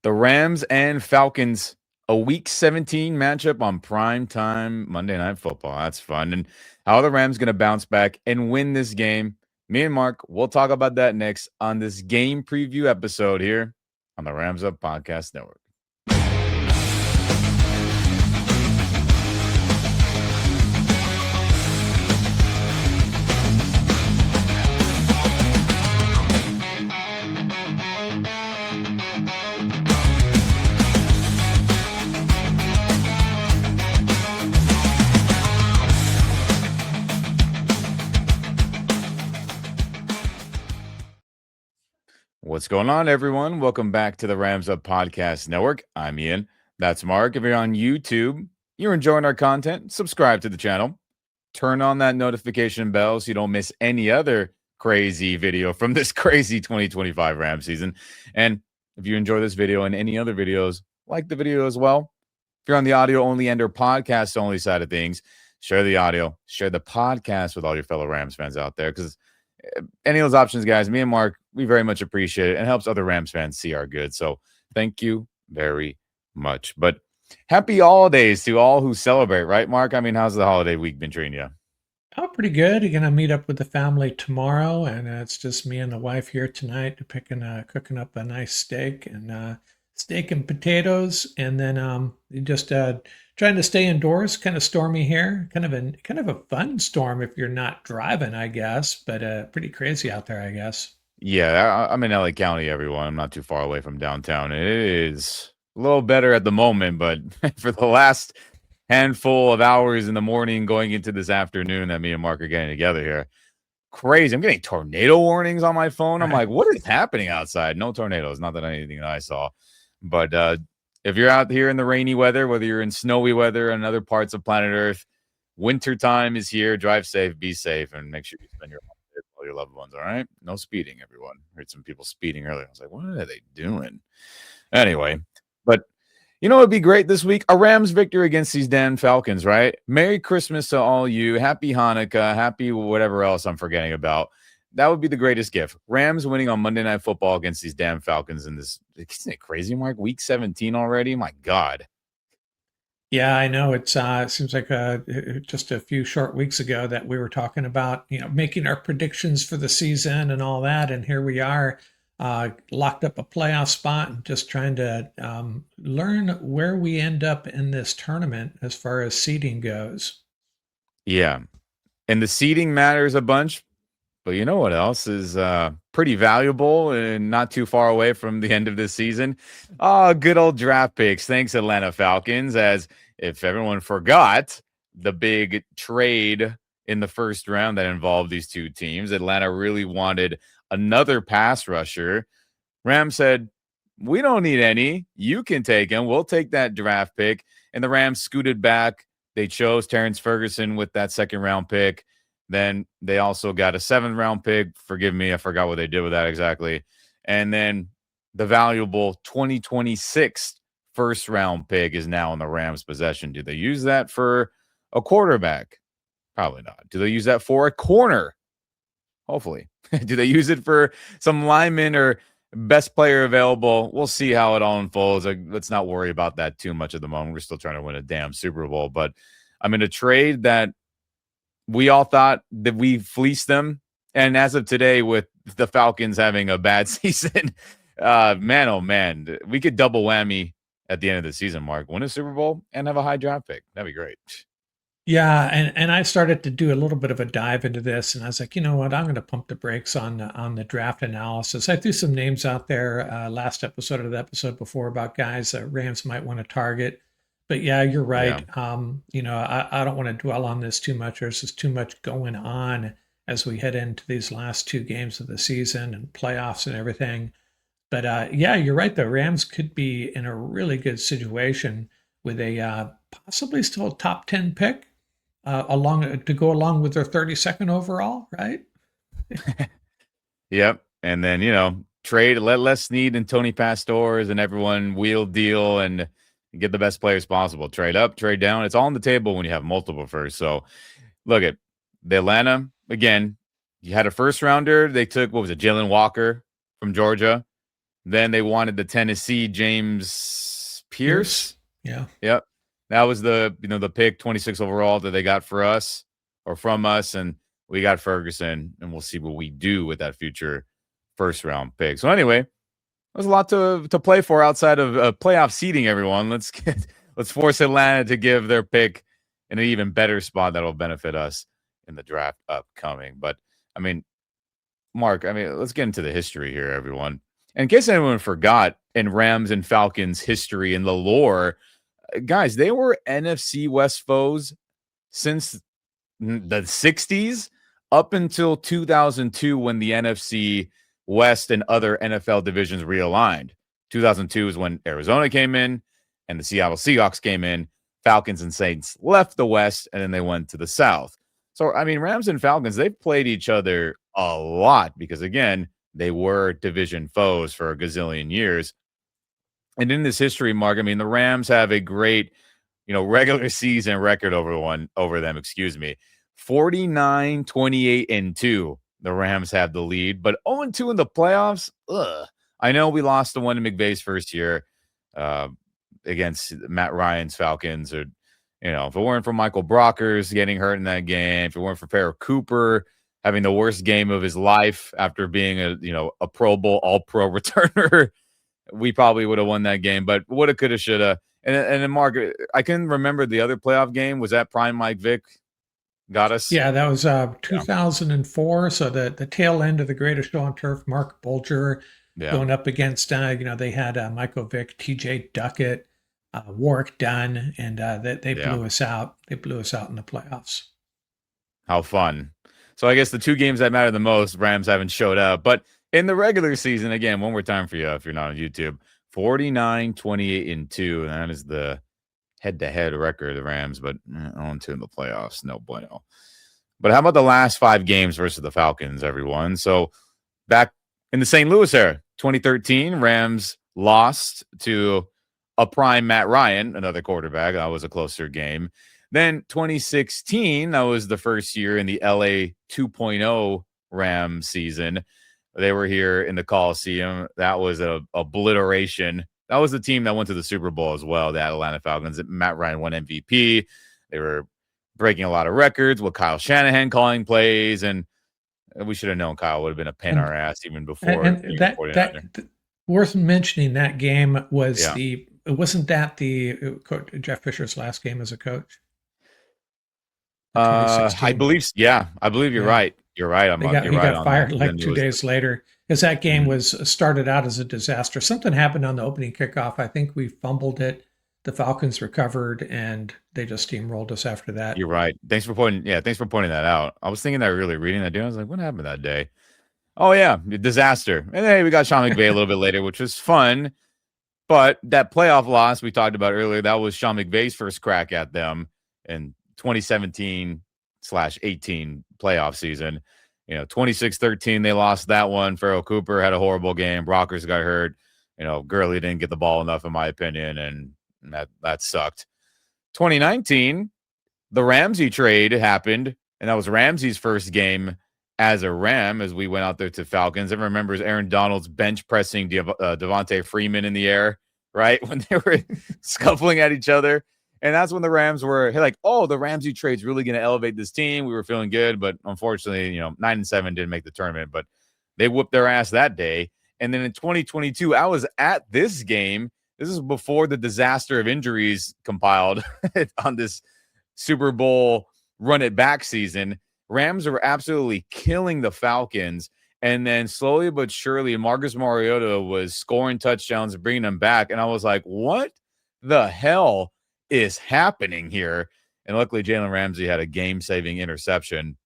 The Rams and Falcons, a Week 17 matchup on prime time Monday Night Football. That's fun. And how are the Rams going to bounce back and win this game? Me and Mark, we'll talk about that next on this game preview episode here on the Rams Up Podcast Network. What's going on, everyone? Welcome back to the Rams Up Podcast Network. I'm Ian. That's Mark. If you're on YouTube, you're enjoying our content, subscribe to the channel. Turn on that notification bell so you don't miss any other crazy video from this crazy 2025 Rams season. And if you enjoy this video and any other videos, like the video as well. If you're on the audio only and or podcast only side of things, share the audio, share the podcast with all your fellow Rams fans out there, because any of those options, guys, me and Mark, we very much appreciate it and helps other Rams fans see our good. So thank you very much. But happy holidays to all who celebrate, right, Mark? I mean, how's the holiday week been treating you? Oh, pretty good. You're gonna meet up with the family tomorrow, and it's just me and the wife here tonight, cooking up a nice steak and potatoes, and then just trying to stay indoors. Kind of stormy here, kind of a fun storm if you're not driving, I guess, but pretty crazy out there, I guess. Yeah, I'm in LA County, everyone. I'm not too far away from downtown. It is a little better at the moment, but for the last handful of hours in the morning going into this afternoon that me and Mark are getting together here, crazy. I'm getting tornado warnings on my phone. I'm like, what is happening outside? No tornadoes, not that anything that I saw. But if you're out here in the rainy weather, whether you're in snowy weather and other parts of planet Earth, winter time is here. Drive safe, be safe, and make sure you spend your holidays with all your loved ones, all right? No speeding, everyone. Heard some people speeding earlier. I was like, what are they doing? Anyway, but you know, it'd be great this week. A Rams victory against these damn Falcons, right? Merry Christmas to all you. Happy Hanukkah. Happy whatever else I'm forgetting about. That would be the greatest gift. Rams winning on Monday Night Football against these damn Falcons in this. Isn't it crazy, Mark? Week 17 already? My God. Yeah, I know. It seems like just a few short weeks ago that we were talking about, making our predictions for the season and all that, and here we are, locked up a playoff spot and just trying to learn where we end up in this tournament as far as seeding goes. Yeah. And the seeding matters a bunch. But you know what else is pretty valuable and not too far away from the end of this season? Oh, good old draft picks. Thanks, Atlanta Falcons. As if everyone forgot the big trade in the first round that involved these two teams, Atlanta really wanted another pass rusher. Rams said, we don't need any. You can take him. We'll take that draft pick. And the Rams scooted back. They chose Terrence Ferguson with that second round pick. Then they also got a 7th-round pick. Forgive me, I forgot what they did with that exactly. And then the valuable 2026 first-round pick is now in the Rams' possession. Do they use that for a quarterback? Probably not. Do they use that for a corner? Hopefully. Do they use it for some lineman or best player available? We'll see how it all unfolds. Let's not worry about that too much at the moment. We're still trying to win a damn Super Bowl. But I'm in a trade that we all thought that we fleeced them. And as of today, with the Falcons having a bad season, man, oh man, we could double whammy at the end of the season, Mark. Win a Super Bowl and have a high draft pick. That'd be great. Yeah, and I started to do a little bit of a dive into this, and I was like, you know what, I'm going to pump the brakes on the draft analysis. I threw some names out there last episode or the episode before about guys that Rams might want to target. But yeah, you're right. Yeah. I don't want to dwell on this too much. There's just too much going on as we head into these last two games of the season and playoffs and everything. But yeah, you're right. The Rams could be in a really good situation with a possibly still a top 10 pick along to go along with their 32nd overall, right? Yep. And then, trade, let Les Snead and Tony Pastors and everyone wheel deal and get the best players possible. Trade up, trade down. It's all on the table when you have multiple first. So look at the Atlanta, again, you had a first rounder. They took, what was it, Jalen Walker from Georgia. Then they wanted the Tennessee James Pierce. Pierce. Yeah. Yep. That was the pick 26 overall that they got for us or from us. And we got Ferguson, and we'll see what we do with that future first round pick. So anyway, there's a lot to play for outside of playoff seeding, everyone. Let's force Atlanta to give their pick in an even better spot that'll benefit us in the draft upcoming. But I mean, Mark, let's get into the history here, everyone. In case anyone forgot, in Rams and Falcons history and the lore, guys, they were NFC West foes since the 60s up until 2002 when the NFC West and other NFL divisions realigned. 2002 is when Arizona came in and the Seattle Seahawks came in. Falcons and Saints left the West, and then they went to the South. So, Rams and Falcons, they've played each other a lot because, again, they were division foes for a gazillion years. And in this history, Mark, the Rams have a great, regular season record over them, 49, 28, and 2. The Rams have the lead, but 0-2 in the playoffs. Ugh. I know we lost the one in McVay's first year against Matt Ryan's Falcons. Or, if it weren't for Michael Brockers getting hurt in that game, if it weren't for Farrell Cooper having the worst game of his life after being a Pro Bowl All-Pro returner, we probably would have won that game. But woulda, coulda, shoulda. And then, Mark, I can remember the other playoff game. Was that prime Mike Vick got us? Yeah, that was 2004. So the tail end of the greatest show on turf, Mark Bulger going up against, they had Michael Vick, TJ Duckett, Warwick Dunn, and they blew us out. They blew us out in the playoffs. How fun. So I guess the two games that matter the most, Rams haven't showed up. But in the regular season, again, one more time for you if you're not on YouTube, 49, 28, and 2. And that is the head-to-head record of the Rams, but 0-2 in the playoffs. No bueno. But how about the last 5 games versus the Falcons, everyone? So back in the St. Louis era, 2013, Rams lost to a prime Matt Ryan, another quarterback. That was a closer game. Then 2016, that was the first year in the LA 2.0 Rams season. They were here in the Coliseum. That was an obliteration. That was the team that went to the Super Bowl as well, the Atlanta Falcons. Matt Ryan won MVP. They were breaking a lot of records with Kyle Shanahan calling plays, and we should have known Kyle would have been a pain in our ass even before. And that worth mentioning, that game was wasn't that the Jeff Fisher's last game as a coach? I believe you're right. You're right. He got fired like 2 days later because that game was started out as a disaster. Something happened on the opening kickoff. I think we fumbled it. The Falcons recovered, and they just steamrolled us after that. You're right. Thanks for pointing that out. I was thinking that really reading that day. I was like, what happened that day? Oh, yeah, disaster. And hey, we got Sean McVay a little bit later, which was fun. But that playoff loss we talked about earlier, that was Sean McVay's first crack at them in 2017/18 playoff season. 26-13, they lost that one. Farrell Cooper had a horrible game. Brockers got hurt. Gurley didn't get the ball enough, in my opinion, and that sucked. 2019, the Ramsey trade happened, and that was Ramsey's first game as a Ram as we went out there to Falcons. Everyone remembers Aaron Donald's bench pressing Devontae Freeman in the air, right? When they were scuffling at each other. And that's when the Rams were like, oh, the Ramsey trade's really going to elevate this team. We were feeling good, but unfortunately, 9-7 didn't make the tournament, but they whooped their ass that day. And then in 2022, I was at this game. This is before the disaster of injuries compiled on this Super Bowl run it back season. Rams were absolutely killing the Falcons. And then slowly but surely, Marcus Mariota was scoring touchdowns and bringing them back. And I was like, what the hell is happening here? And luckily, Jalen Ramsey had a game-saving interception.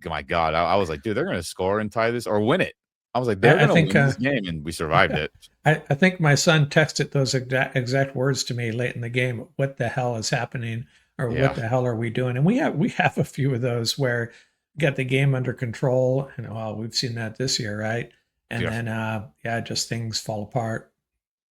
My God, I was like, dude, they're going to score and tie this or win it. I was like, they're going to win this game, and we survived it. I think my son texted those exact words to me late in the game. What the hell is happening? Or what the hell are we doing? And we have a few of those where we got the game under control, and we've seen that this year, right? And then just things fall apart.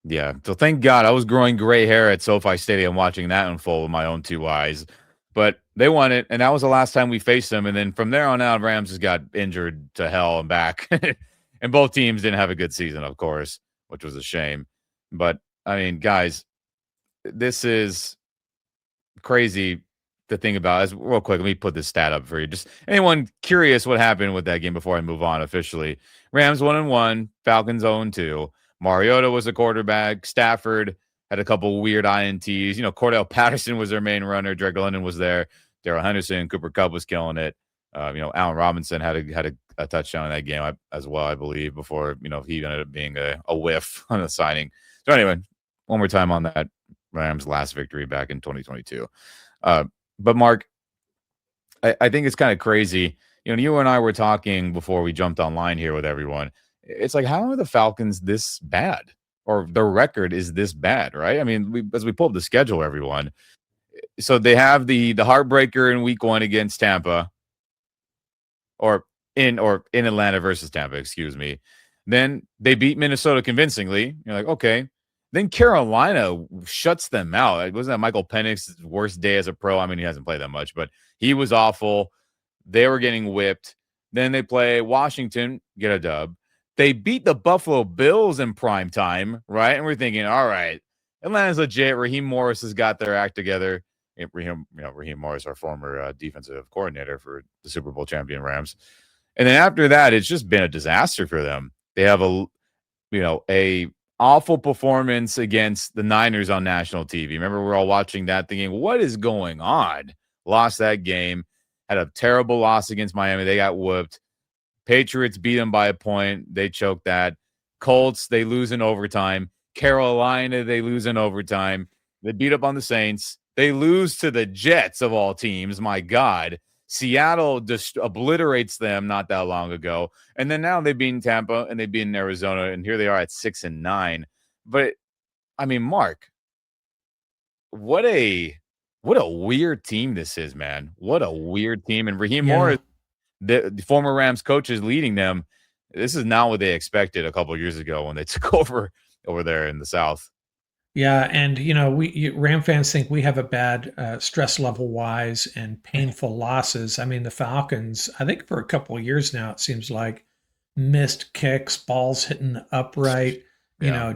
Yeah. So thank God I was growing gray hair at SoFi Stadium watching that unfold with my own 2 eyes. But they won it, and that was the last time we faced them. And then from there on out, Rams just got injured to hell and back. And both teams didn't have a good season, of course, which was a shame. But I mean, guys, this is crazy to think about. As real quick, let me put this stat up for you. Just anyone curious what happened with that game before I move on officially. Rams 1-1, Falcons 0-2. Mariota was the quarterback. Stafford had a couple weird INTs. Cordell Patterson was their main runner. Drake London was there. Darrell Henderson, Cooper Kupp was killing it. Allen Robinson had a touchdown in that game as well, I believe, before he ended up being a whiff on the signing. So anyway, one more time on that Rams' last victory back in 2022. But Mark, I think it's kind of crazy. You and I were talking before we jumped online here with everyone. It's like, how are the Falcons this bad? Or their record is this bad, right? I mean, as we pull up the schedule, everyone. So they have the heartbreaker in week 1 against Tampa, or in Atlanta versus Tampa, excuse me. Then they beat Minnesota convincingly. You're like, okay. Then Carolina shuts them out. Wasn't that Michael Penix's worst day as a pro? I mean, he hasn't played that much, but he was awful. They were getting whipped. Then they play Washington, get a dub. They beat the Buffalo Bills in prime time, right? And we're thinking, all right, Atlanta's legit. Raheem Morris has got their act together. Raheem Morris, our former defensive coordinator for the Super Bowl champion Rams. And then after that, it's just been a disaster for them. They have a awful performance against the Niners on national TV. Remember, we're all watching that thinking, what is going on? Lost that game. Had a terrible loss against Miami. They got whooped. Patriots beat them by a point. They choked that. Colts, they lose in overtime. Carolina, they lose in overtime. They beat up on the Saints. They lose to the Jets of all teams. My God. Seattle just obliterates them not that long ago. And then now they've beaten Tampa and they've beaten Arizona. And here they are at 6-9. But I mean, Mark, what a weird team this is, man. What a weird team. And Raheem Morris, the former Rams coach, is leading them. This is not what they expected a couple of years ago when they took over there in the South. Yeah, and we Ram fans think we have a bad stress level wise and painful losses. I mean, the Falcons, I think for a couple of years now, it seems like missed kicks, balls hitting upright,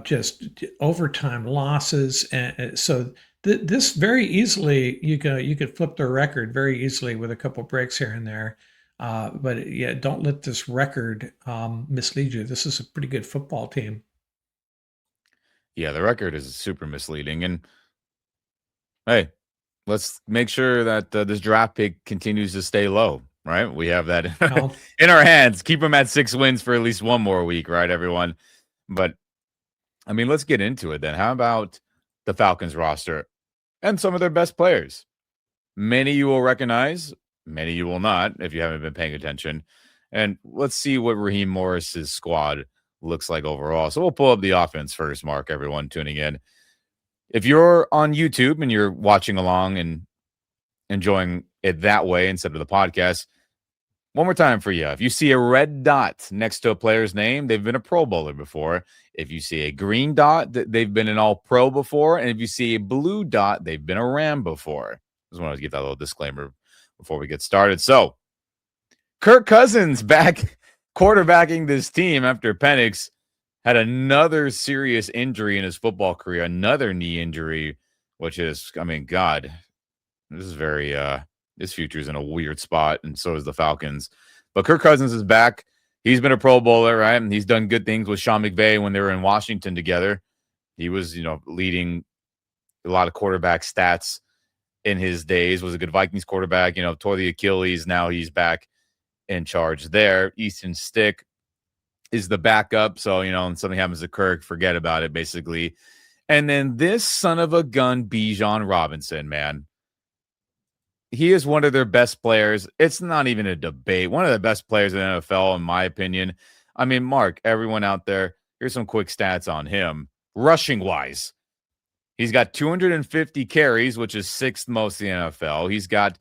just overtime losses, and so this very easily you could flip their record very easily with a couple breaks here and there. But yeah, don't let this record mislead you. This is a pretty good football team. Yeah, the record is super misleading. And hey, let's make sure that this draft pick continues to stay low, right? We have that in our hands. Keep them at 6 wins for at least one more week, right, everyone? But, I mean, let's get into it then. How about the Falcons roster and some of their best players? Many you will recognize, many you will not if you haven't been paying attention. And let's see what Raheem Morris's squad looks like overall. So we'll pull up the offense first, Mark, everyone tuning in. If you're on YouTube and you're watching along and enjoying it that way instead of the podcast, one more time for you. If you see a red dot next to a player's name, they've been a Pro Bowler before. If you see a green dot, they've been an All-Pro before. And if you see a blue dot, they've been a Ram before. Just wanted to give that little disclaimer before we get started. So, Kirk Cousins back quarterbacking this team after Penix had another serious injury in his football career, another knee injury, which is, I mean, God, this is very, his future's in a weird spot, and so is the Falcons. But Kirk Cousins is back. He's been a Pro Bowler, right? And he's done good things with Sean McVay when they were in Washington together. He was, leading a lot of quarterback stats in his days, was a good Vikings quarterback, tore the Achilles. Now he's back in charge there. Easton Stick is the backup. So, when something happens to Kirk, forget about it, basically. And then this son of a gun, Bijan Robinson, man. He is one of their best players. It's not even a debate. One of the best players in the NFL, in my opinion. I mean, Mark, everyone out there, here's some quick stats on him. Rushing-wise, he's got 250 carries, which is 6th most in the NFL. He's got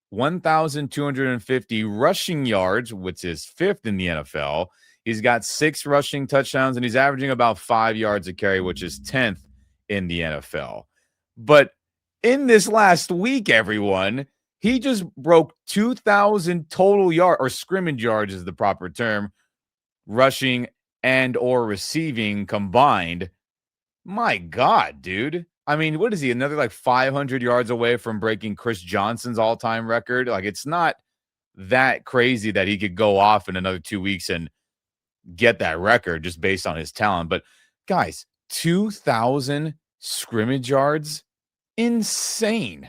1,250 rushing yards, which is 5th in the NFL. He's got 6 rushing touchdowns, and he's averaging about 5 yards a carry, which is 10th in the NFL. But in this last week, everyone, he just broke 2,000 total yard or scrimmage yards is the proper term, rushing and or receiving combined. My God, dude. I mean, what is he? Another like 500 yards away from breaking Chris Johnson's all-time record? Like, it's not that crazy that he could go off in another 2 weeks and get that record just based on his talent. But guys, 2,000 scrimmage yards, insane.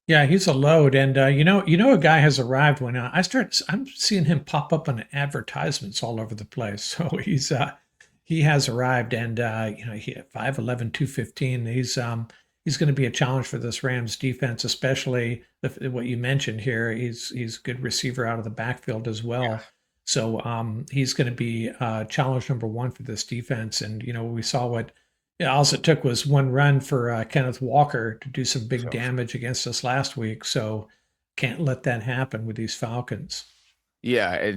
Yeah, he's a load, and a guy has arrived when I'm seeing him pop up on advertisements all over the place. So he has arrived, and he at 5'11", 215. He's going to be a challenge for this Rams defense, especially what you mentioned here. He's a good receiver out of the backfield as well. So he's going to be challenge number one for this defense. And we saw what. Yeah, all it took was one run for Kenneth Walker to do some big damage against us last week. So can't let that happen with these Falcons. Yeah,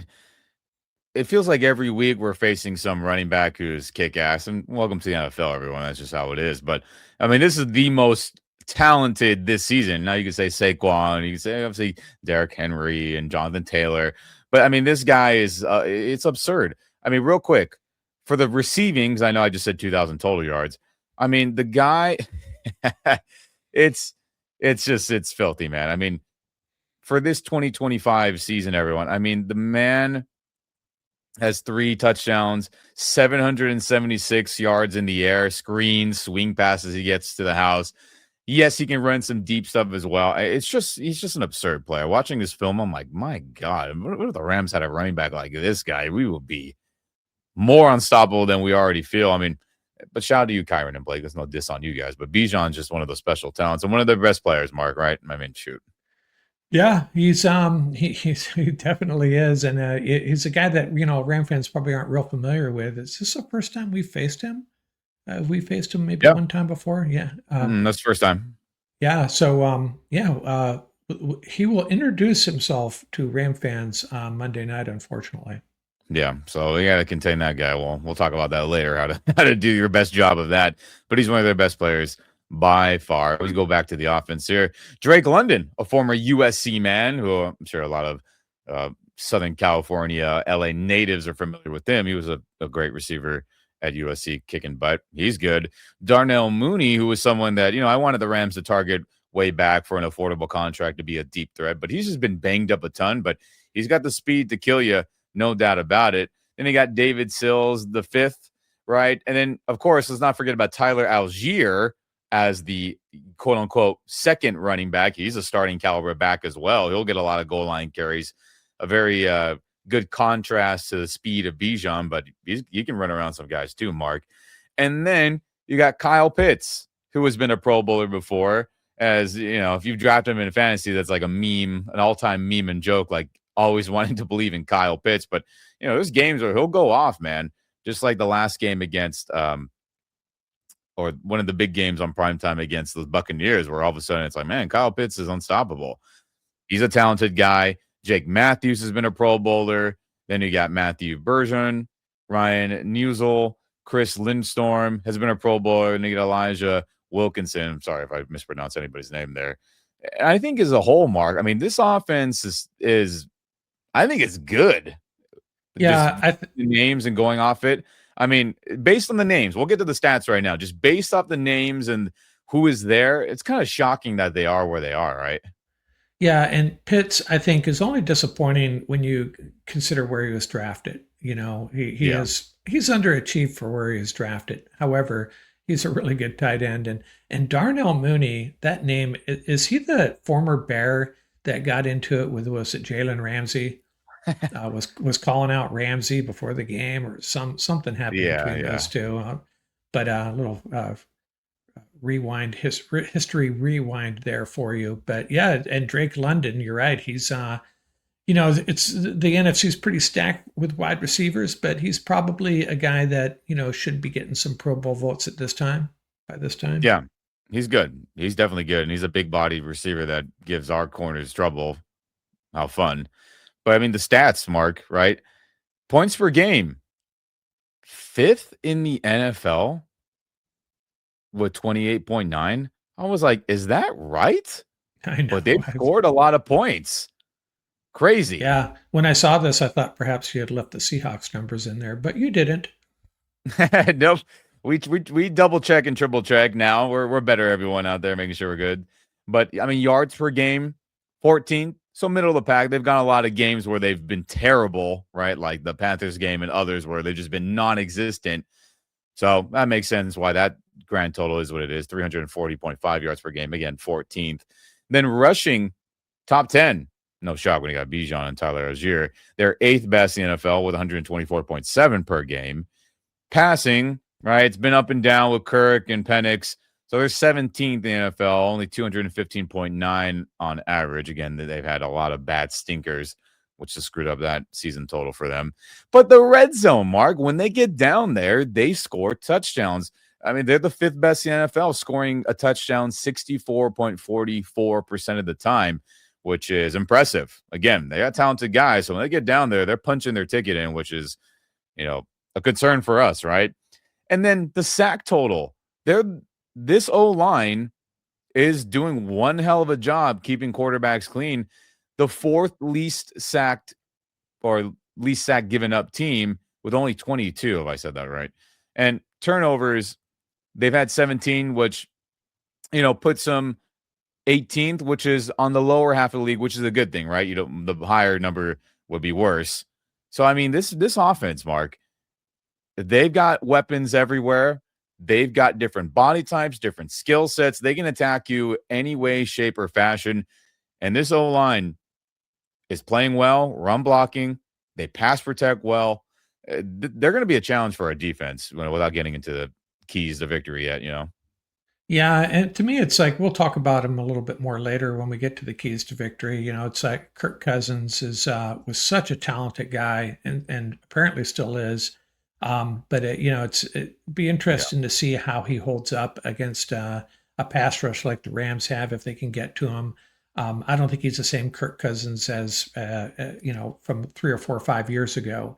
it feels like every week we're facing some running back who's kick ass. And welcome to the NFL, everyone. That's just how it is. But I mean, this is the most talented this season. Now you can say Saquon, you can say obviously Derrick Henry and Jonathan Taylor. But I mean, this guy is it's absurd. I mean, real quick, for the receiving, because I know I just said 2,000 total yards. I mean, the guy, it's filthy, man. I mean, for this 2025 season, everyone, I mean, the man has 3 touchdowns, 776 yards in the air, screens, swing passes he gets to the house. Yes, he can run some deep stuff as well. He's just an absurd player. Watching this film, I'm like, my God, what if the Rams had a running back like this guy? We would be more unstoppable than we already feel. I mean, but shout out to you, Kyron and Blake. There's no diss on you guys, but Bijan's just one of those special talents and one of the best players, Mark, right? I mean, shoot. Yeah, he definitely is, and he's a guy that Ram fans probably aren't real familiar with. Is this the first time we faced him? Have we faced him maybe one time before? Yeah, That's the first time. Yeah, so he will introduce himself to Ram fans Monday night, unfortunately. Yeah, so you got to contain that guy. Well, we'll talk about that later. How to do your best job of that. But he's one of their best players by far. Let's go back to the offense here. Drake London, a former USC man, who I'm sure a lot of Southern California, LA natives are familiar with him. He was a great receiver at USC, kicking butt. He's good. Darnell Mooney, who was someone that I wanted the Rams to target way back for an affordable contract to be a deep threat, but he's just been banged up a ton. But he's got the speed to kill you. No doubt about it. Then you got David Sills, the 5th, right? And then, of course, let's not forget about Tyler Algier as the quote-unquote second running back. He's a starting caliber back as well. He'll get a lot of goal line carries. A very good contrast to the speed of Bijan, but he can run around some guys too, Mark. And then you got Kyle Pitts, who has been a Pro Bowler before. As, if you've drafted him in fantasy, that's like a meme, an all-time meme and joke, like, always wanting to believe in Kyle Pitts, but there's games where he'll go off, man. Just like the last game against, or one of the big games on primetime against the Buccaneers, where all of a sudden it's like, man, Kyle Pitts is unstoppable. He's a talented guy. Jake Matthews has been a Pro Bowler. Then you got Matthew Bergeron, Ryan Neusel, Chris Lindstorm has been a Pro Bowler, and you get Elijah Wilkinson. I'm sorry if I mispronounced anybody's name there. I think as a whole, Mark, I mean, this offense is I think it's good. Yeah, just the names and going off it. I mean, based on the names, we'll get to the stats right now. Just based off the names and who is there, it's kind of shocking that they are where they are, right? Yeah, and Pitts, I think, is only disappointing when you consider where he was drafted. He's underachieved for where he was drafted. However, he's a really good tight end, and Darnell Mooney, that name, is he the former Bear that got into it with, was it Jalen Ramsey? Was calling out Ramsey before the game, or something happened between those two. But a little history rewind there for you. But yeah, and Drake London, you're right. He's it's the NFC's pretty stacked with wide receivers, but he's probably a guy that should be getting some Pro Bowl votes at this time. By this time, yeah, he's good. He's definitely good, and he's a big bodied receiver that gives our corners trouble. How fun! But I mean, the stats, Mark, right? Points per game, 5th in the NFL with 28.9. I was like, is that right? I know. But they've scored a lot of points. Crazy. Yeah. When I saw this, I thought perhaps you had left the Seahawks numbers in there, but you didn't. Nope. We double check and triple check now. We're better, everyone out there, making sure we're good. But I mean, yards per game, 14th. So middle of the pack. They've got a lot of games where they've been terrible, right? Like the Panthers game and others where they've just been non-existent. So that makes sense why that grand total is what it is, 340.5 yards per game. Again, 14th. Then rushing, top 10. No shock when you got Bijan and Tyler Algier. They're eighth best in the NFL with 124.7 per game. Passing, right? It's been up and down with Kirk and Penix. So they're 17th in the NFL, only 215.9 on average. Again, they've had a lot of bad stinkers, which has screwed up that season total for them. But the red zone, Mark, when they get down there, they score touchdowns. I mean, they're the fifth best in the NFL, scoring a touchdown 64.44% of the time, which is impressive. Again, they got talented guys. So when they get down there, they're punching their ticket in, which is, a concern for us, right? And then the sack total. This O-line is doing one hell of a job keeping quarterbacks clean. The fourth least sacked or least sack given up team with only 22, if I said that right. And turnovers, they've had 17, which, puts them 18th, which is on the lower half of the league, which is a good thing, right? The higher number would be worse. So, I mean, this offense, Mark, they've got weapons everywhere. They've got different body types, different skill sets. They can attack you any way, shape, or fashion. And this O-line is playing well, run blocking. They pass protect well. They're going to be a challenge for our defense without getting into the keys to victory yet, Yeah, and to me, it's like we'll talk about him a little bit more later when we get to the keys to victory. It's like Kirk Cousins was such a talented guy, and apparently still is. But it'd be Yeah. interesting to see how he holds up against a pass rush like the Rams have if they can get to him. I don't think he's the same Kirk Cousins as from 3 or 4 or 5 years ago.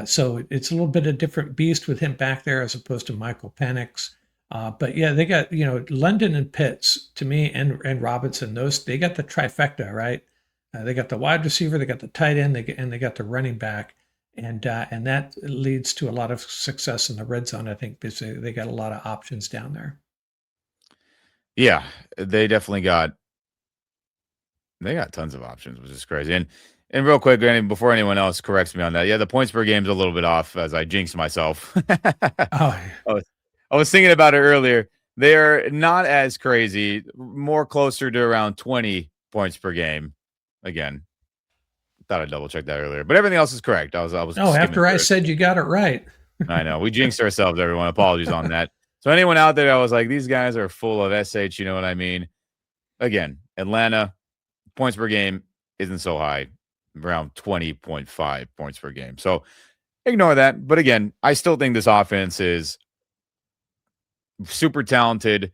So it's a little bit of a different beast with him back there as opposed to Michael Penix. But yeah, they got London and Pitts to me, and Robinson. They got the trifecta, right? They got the wide receiver, they got the tight end, they got the running back, and that leads to a lot of success in the red zone. I think because they got a lot of options down there. Yeah, they definitely got tons of options, which is crazy. And real quick, Granny, before anyone else corrects me on that, yeah, the points per game is a little bit off as I jinxed myself. I Oh, was, I was thinking about it earlier. They're not as crazy, more closer to around 20 points per game. Again, thought I'd double check that earlier, but everything else is correct. I was no! skimming After I through it. said you got it right. I know we jinxed ourselves, everyone. Apologies on that. So anyone out there, I was like, these guys are full of sh. You know what I mean? Again, Atlanta points per game isn't so high, around 20.5 points per game. So ignore that. But again, I still think this offense is super talented,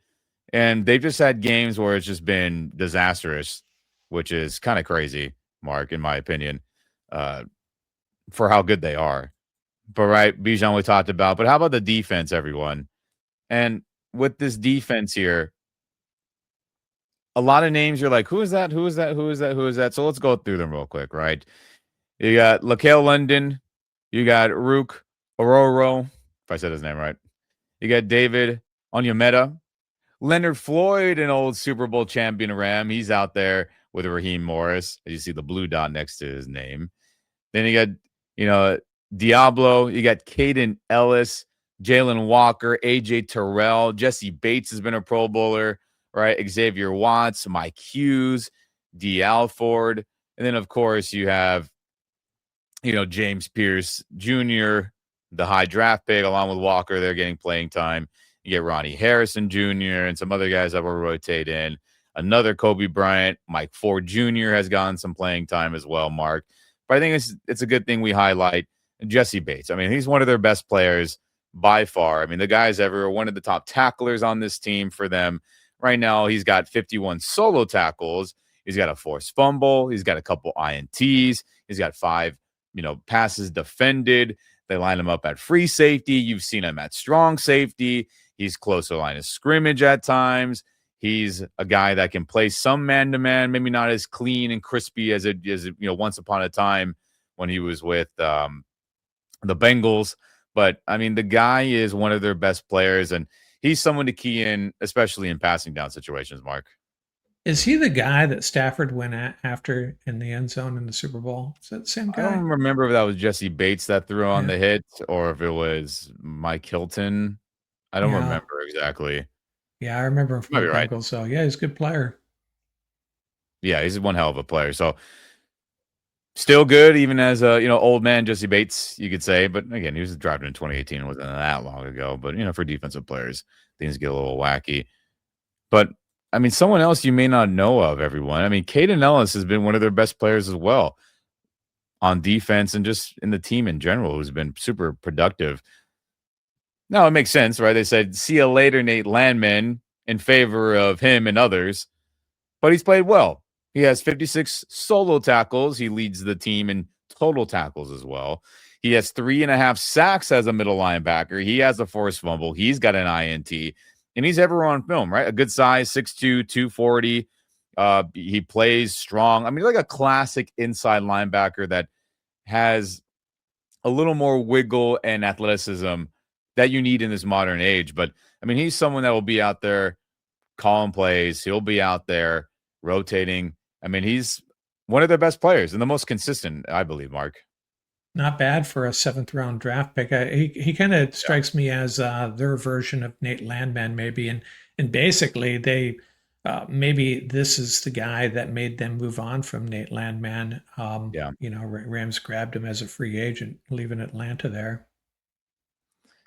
and they've just had games where it's just been disastrous, which is kind of crazy, Mark, in my opinion, uh, for how good they are. But right, Bijan we talked about. But how about the defense, everyone? And with this defense here, a lot of names you're like, who is that? Who is that? Who is that? Who is that? So let's go through them real quick, right? You got Laquel London, you got Rook Ororo, if I said his name right. You got David Onyemeta, Leonard Floyd, an old Super Bowl champion Ram. He's out there with Raheem Morris. As you see the blue dot next to his name. Then you got, Diablo. You got Caden Ellis, Jalen Walker, AJ Terrell, Jesse Bates has been a Pro Bowler, right? Xavier Watts, Mike Hughes, D. Alford. And then, of course, you have, James Pierce Jr., the high draft pick, along with Walker. They're getting playing time. You get Ronnie Harrison Jr. and some other guys that will rotate in. Another Kobe Bryant, Mike Ford Jr. has gotten some playing time as well, Mark. But I think it's a good thing we highlight Jesse Bates. I mean, he's one of their best players by far. I mean, the guy's ever one of the top tacklers on this team for them. Right now, he's got 51 solo tackles. He's got a forced fumble. He's got a couple INTs. He's got 5, passes defended. They line him up at free safety. You've seen him at strong safety. He's close to line of scrimmage at times. He's a guy that can play some man to man, maybe not as clean and crispy as once upon a time when he was with the Bengals. But I mean, the guy is one of their best players, and he's someone to key in, especially in passing down situations. Mark, Is he the guy that Stafford went after in the end zone in the Super Bowl? Is that the same I don't guy? remember if that was Jesse Bates that threw on Yeah. the hit or if it was Mike Hilton. I don't Yeah. remember exactly. Yeah, I remember him You might from be the right. Bengals. So yeah, he's a good player. Yeah, he's one hell of a player. So still good, even as a old man Jesse Bates, you could say. But again, he was drafted in 2018. It wasn't that long ago. But for defensive players, things get a little wacky. But I mean, someone else you may not know of, everyone. I mean, Caden Ellis has been one of their best players as well on defense and just in the team in general, who's been super productive. Now it makes sense, right? They said, see you later, Nate Landman, in favor of him and others, but he's played well. He has 56 solo tackles. He leads the team in total tackles as well. He has 3.5 sacks as a middle linebacker. He has a forced fumble. He's got an INT, and he's ever on film, right? A good size, 6'2", 240. He plays strong. I mean, like a classic inside linebacker that has a little more wiggle and athleticism that you need in this modern age. But I mean, he's someone that will be out there calling plays. He'll be out there rotating. I mean, he's one of their best players and the most consistent, I believe, Mark. Not bad for a seventh round draft pick. He kind of Yeah. strikes me as their version of Nate Landman, maybe. And basically, they maybe this is the guy that made them move on from Nate Landman. Yeah. Rams grabbed him as a free agent, leaving Atlanta there.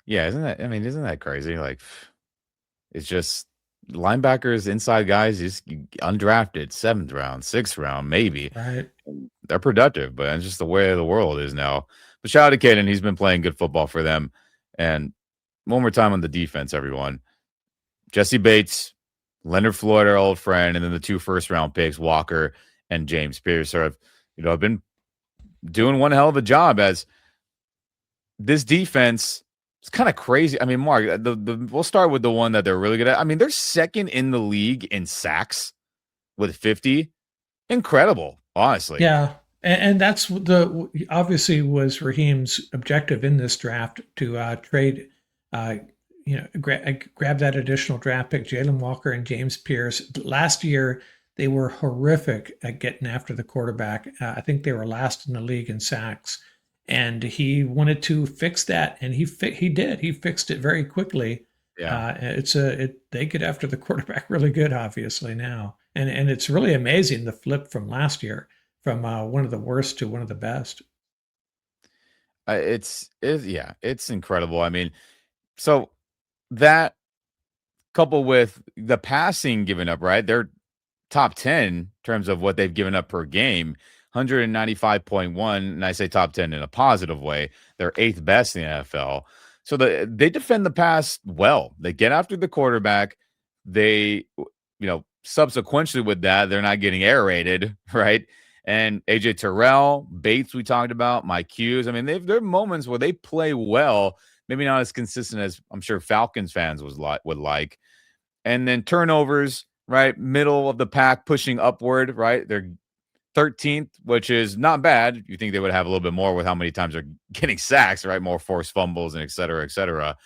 Yeah. Isn't that crazy? Like, it's just linebackers, inside guys, just undrafted, 7th round, 6th round, maybe. Right. They're productive, but it's just the way the world is now. But shout out to Caden. He's been playing good football for them. And one more time on the defense, everyone. Jesse Bates, Leonard Floyd, our old friend, and then the 2 first-round picks, Walker and James Pierce, have been doing one hell of a job as this defense is kind of crazy. I mean, Mark, we'll start with the one that they're really good at. I mean, they're second in the league in sacks with 50. Incredible, honestly. Yeah, and that's the obviously was Raheem's objective in this draft to trade, grab that additional draft pick, Jalen Walker and James Pierce. Last year they were horrific at getting after the quarterback. I think they were last in the league in sacks, and he wanted to fix that, and he did. He fixed it very quickly. Yeah. They get after the quarterback really good, obviously now, and it's really amazing the flip from last year from one of the worst to one of the best. It's incredible. I mean, so that coupled with the passing given up, right? They're top 10 in terms of what they've given up per game, 195.1. And I say top 10 in a positive way. They're 8th best in the NFL. So they defend the pass well. They get after the quarterback. They, subsequently with that, they're not getting aerated, right? And AJ Terrell, Bates, we talked about, Mike Hughes. I mean, there are moments where they play well, maybe not as consistent as I'm sure Falcons fans would like. And then turnovers, right? Middle of the pack, pushing upward, right? They're 13th, which is not bad. You think they would have a little bit more with how many times they're getting sacks, right? More forced fumbles and et cetera, et cetera.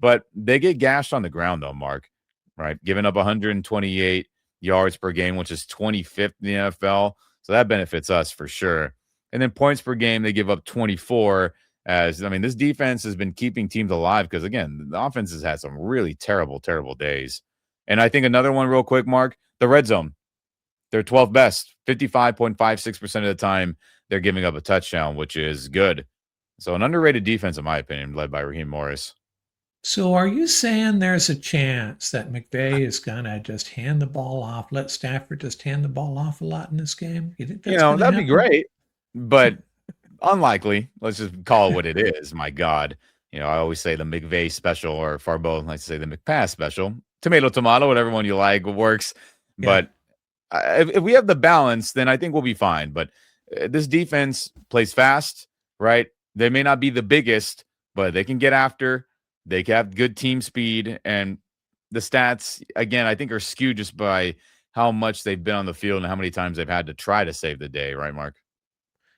But they get gashed on the ground, though, Mark, right? Giving up 128 yards per game, which is 25th in the NFL. So that benefits us for sure. And then points per game, they give up 24. This defense has been keeping teams alive because, again, the offense has had some really terrible, terrible days. And I think another one real quick, Mark, the red zone. They're 12th best, 55.56% of the time they're giving up a touchdown, which is good. So an underrated defense, in my opinion, led by Raheem Morris. So are you saying there's a chance that McVay is gonna just hand the ball off, let Stafford just hand the ball off a lot in this game? You think that's gonna That'd be happen? great, but unlikely. Let's just call it what it is. My God. I always say the McVay special, or Farbo likes to say the McPass special. Tomato, whatever one you like works. Yeah. But if we have the balance, then I think we'll be fine. But this defense plays fast, right? They may not be the biggest, but they can get after. They can have good team speed, and the stats, again, I think are skewed just by how much they've been on the field and how many times they've had to try to save the day, right, Mark?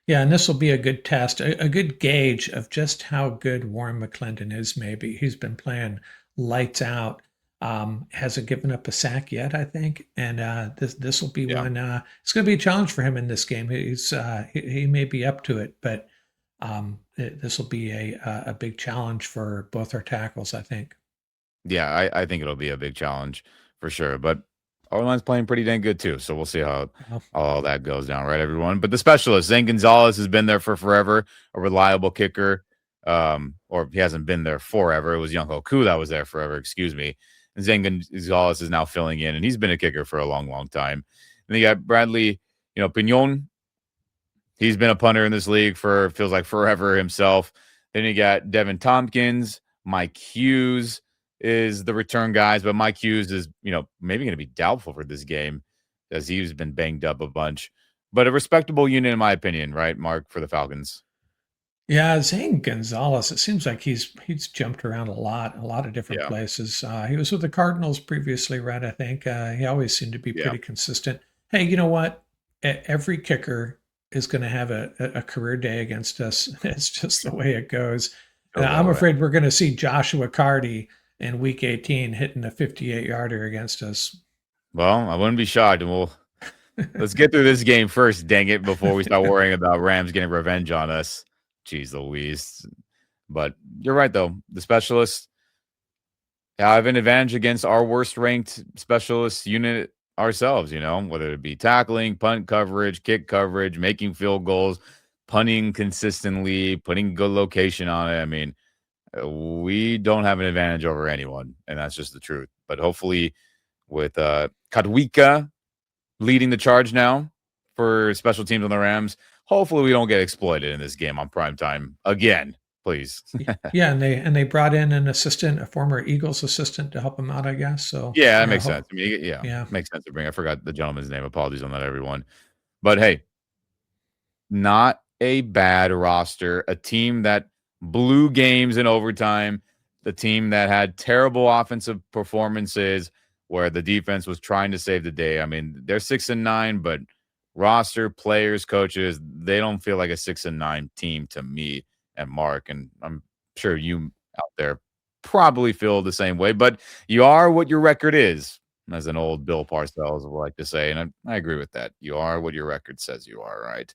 Yeah, and this will be a good test, a good gauge of just how good Warren McClendon is. Maybe he's been playing lights out. Hasn't given up a sack yet, I think, and this will be Yeah. one. It's going to be a challenge for him in this game. He may be up to it, but this will be a big challenge for both our tackles, I think. Yeah, I think it'll be a big challenge for sure. But our line's playing pretty dang good too. So we'll see how Well, all that goes down, right, everyone? But the specialist, Zane Gonzalez, has been there for forever, a reliable kicker. Or he hasn't been there forever. It was Young Hoku that was there forever, excuse me. And Zane Gonzalez is now filling in, and he's been a kicker for a long, long time. And then you got Bradley, Pignon. He's been a punter in this league for feels like forever himself. Then you got Devin Tompkins, Mike Hughes is the return guys, but Mike Hughes is, maybe going to be doubtful for this game as he's been banged up a bunch. But a respectable unit, in my opinion, right, Mark, for the Falcons. yeah, Zane Gonzalez. It seems like he's jumped around a lot of different Yeah. places. He was with the Cardinals previously, right? I think he always seemed to be Yeah. pretty consistent. Hey, you know what? Every kicker is going to have a career day against us. It's just the way it goes. And Feels that I'm way. afraid we're going to see Joshua Carty in Week 18 hitting a 58-yarder against us. Well, I wouldn't be shocked, and let's get through this game first, dang it, before we start worrying about Rams getting revenge on us. Jeez Louise. But you're right, though. The specialists have an advantage against our worst ranked specialist unit ourselves, whether it be tackling, punt coverage, kick coverage, making field goals, punting consistently, putting good location on it. I mean, we don't have an advantage over anyone, and that's just the truth. But hopefully, with Kadwika leading the charge now for special teams on the Rams, hopefully we don't get exploited in this game on prime time again, please. Yeah, and they brought in an assistant, a former Eagles assistant, to help him out, I guess. So Yeah, that yeah, makes sense. I mean, yeah, yeah. makes sense to bring. I forgot the gentleman's name. Apologies on that, everyone. But hey, not a bad roster. A team that blew games in overtime. The team that had terrible offensive performances where the defense was trying to save the day. I mean, they're 6-9, but roster, players, coaches, they don't feel like a 6-9 team to me and Mark. And I'm sure you out there probably feel the same way, but you are what your record is, as an old Bill Parcells would like to say. And I agree with that. You are what your record says you are, right?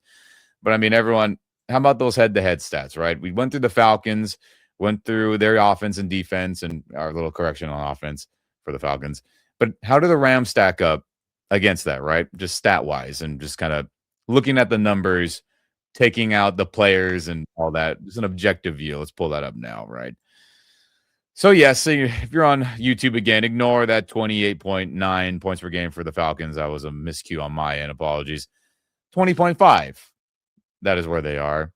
But I mean, everyone, how about those head-to-head stats, right? We went through the Falcons, went through their offense and defense, and our little correction on offense for the Falcons. But how do the Rams stack up against that, right? Just stat-wise and just kind of looking at the numbers, taking out the players and all that. Just an objective view. Let's pull that up now, right? So, yes, so if you're on YouTube again, ignore that 28.9 points per game for the Falcons. That was a miscue on my end. Apologies. 20.5. That is where they are,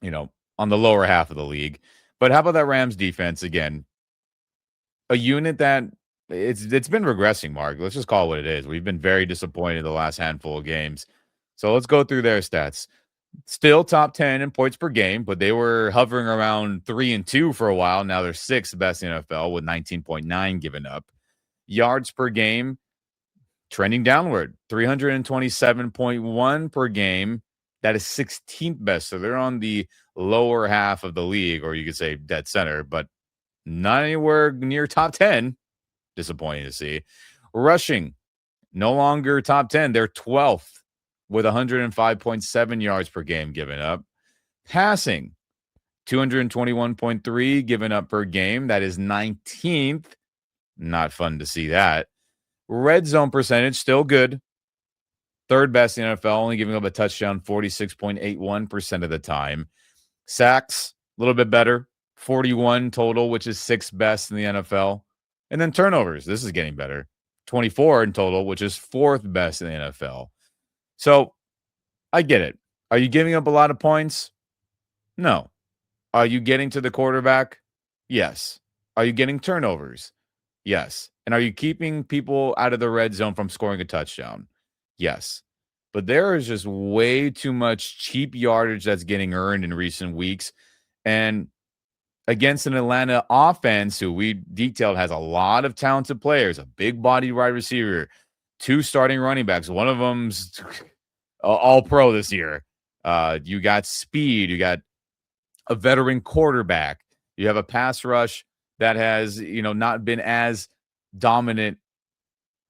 on the lower half of the league. But how about that Rams defense again? A unit that it's been regressing, Mark. Let's just call it what it is. We've been very disappointed the last handful of games. So let's go through their stats. Still top 10 in points per game, but they were hovering around 3 and 2 for a while. Now they're sixth best in NFL with 19.9 given up. Yards per game trending downward, 327.1 per game. That is 16th best. So they're on the lower half of the league, or you could say dead center, but not anywhere near top 10. Disappointing to see. Rushing, no longer top 10. They're 12th with 105.7 yards per game given up. Passing, 221.3 given up per game. That is 19th. Not fun to see that. Red zone percentage, still good. Third best in the NFL, only giving up a touchdown 46.81% of the time. Sacks, a little bit better, 41 total, which is sixth best in the NFL. And then turnovers, this is getting better, 24 in total, which is fourth best in the NFL. So I get it. Are you giving up a lot of points? No. Are you getting to the quarterback? Yes. Are you getting turnovers? Yes. And are you keeping people out of the red zone from scoring a touchdown? Yes. But there is just way too much cheap yardage that's getting earned in recent weeks. And against an Atlanta offense who we detailed has a lot of talented players, a big body wide receiver, 2 starting running backs. One of them's all pro this year. You got speed, you got a veteran quarterback, you have a pass rush that has, not been as dominant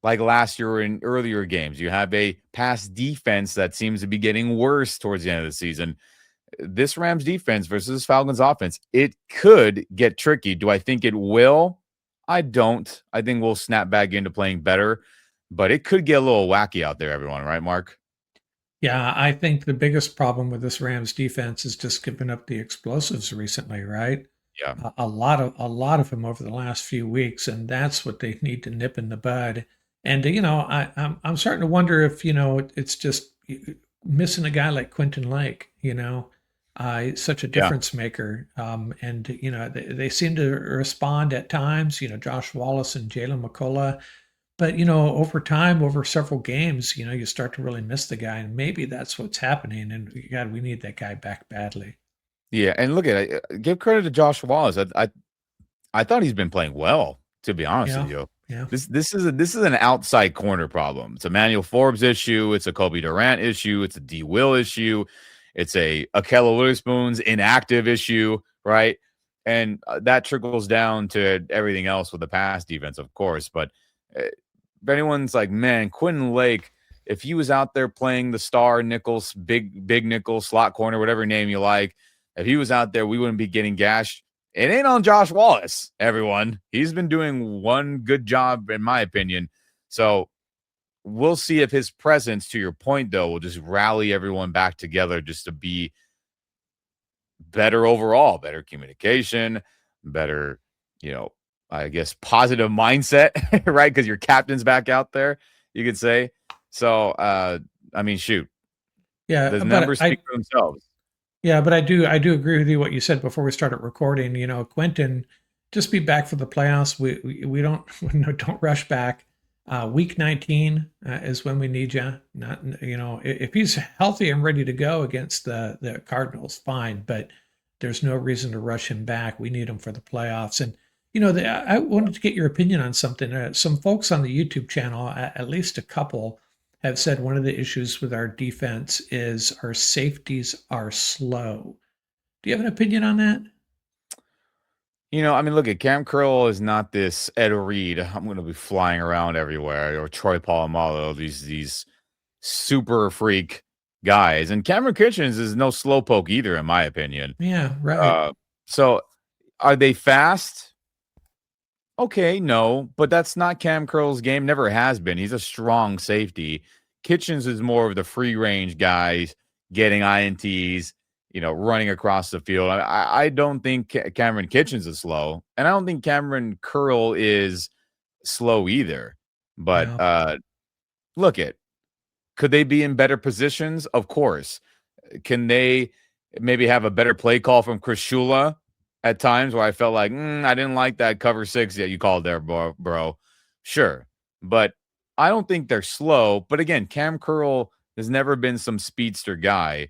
like last year or in earlier games. You have a pass defense that seems to be getting worse towards the end of the season. This Rams defense versus Falcons offense, it could get tricky. Do I think it will? I don't. I think we'll snap back into playing better, but it could get a little wacky out there, everyone, right, Mark? Yeah, I think the biggest problem with this Rams defense is just giving up the explosives recently, right? Yeah. A lot of them over the last few weeks, and that's what they need to nip in the bud. And I'm starting to wonder if it's just missing a guy like Quentin Lake. He's such a Yeah. difference maker. And they seem to respond at times. Josh Wallace and Jalen McCullough. But over time, over several games, you start to really miss the guy, and maybe that's what's happening. And God, we need that guy back badly. Yeah. And look at it. Give credit to Josh Wallace. I thought he's been playing well, to be honest with Yeah, you. yeah, This is an outside corner problem. It's a Manuel Forbes issue. It's a Kobe Durant issue. It's a D. Will issue. It's a Akella Witherspoon's inactive issue, right? And that trickles down to everything else with the pass defense, of course. But if anyone's like, man, Quentin Lake, if he was out there playing the star nickels, big nickel, slot corner, whatever name you like, if he was out there, we wouldn't be getting gashed. It ain't on Josh Wallace, everyone. He's been doing one good job, in my opinion. So we'll see if his presence, to your point, though, will just rally everyone back together just to be better overall, better communication, better, I guess, positive mindset, right? Because your captain's back out there, you could say. So, I mean, shoot, yeah. the But numbers speak for themselves. yeah, but I do agree with you what you said before we started recording. Quentin, just be back for the playoffs. We don't no, don't rush back. Week 19 is when we need you. Not if he's healthy and ready to go against the Cardinals, fine. But there's no reason to rush him back. We need him for the playoffs. And I wanted to get your opinion on something. Some folks on the YouTube channel, at least a couple, have said one of the issues with our defense is our safeties are slow. Do you have an opinion on that? I mean, look at Cam Curl is not this Ed Reed. I'm going to be flying around everywhere, or Troy Polamalu, these super freak guys. And Cameron Kitchens is no slowpoke either, in my opinion. Yeah, right. So are they fast? Okay, no, but that's not Cam Curl's game. Never has been. He's a strong safety. Kitchens is more of the free range guys getting INTs, running across the field. I don't think Cameron Kitchens is slow, and I don't think Cameron Curl is slow either. But Yeah, could they be in better positions? Of course. Can they maybe have a better play call from Chris Shula at times where I felt like, I didn't like that cover 6 that you called there, bro. Sure. But I don't think they're slow. But again, Cam Curl has never been some speedster guy.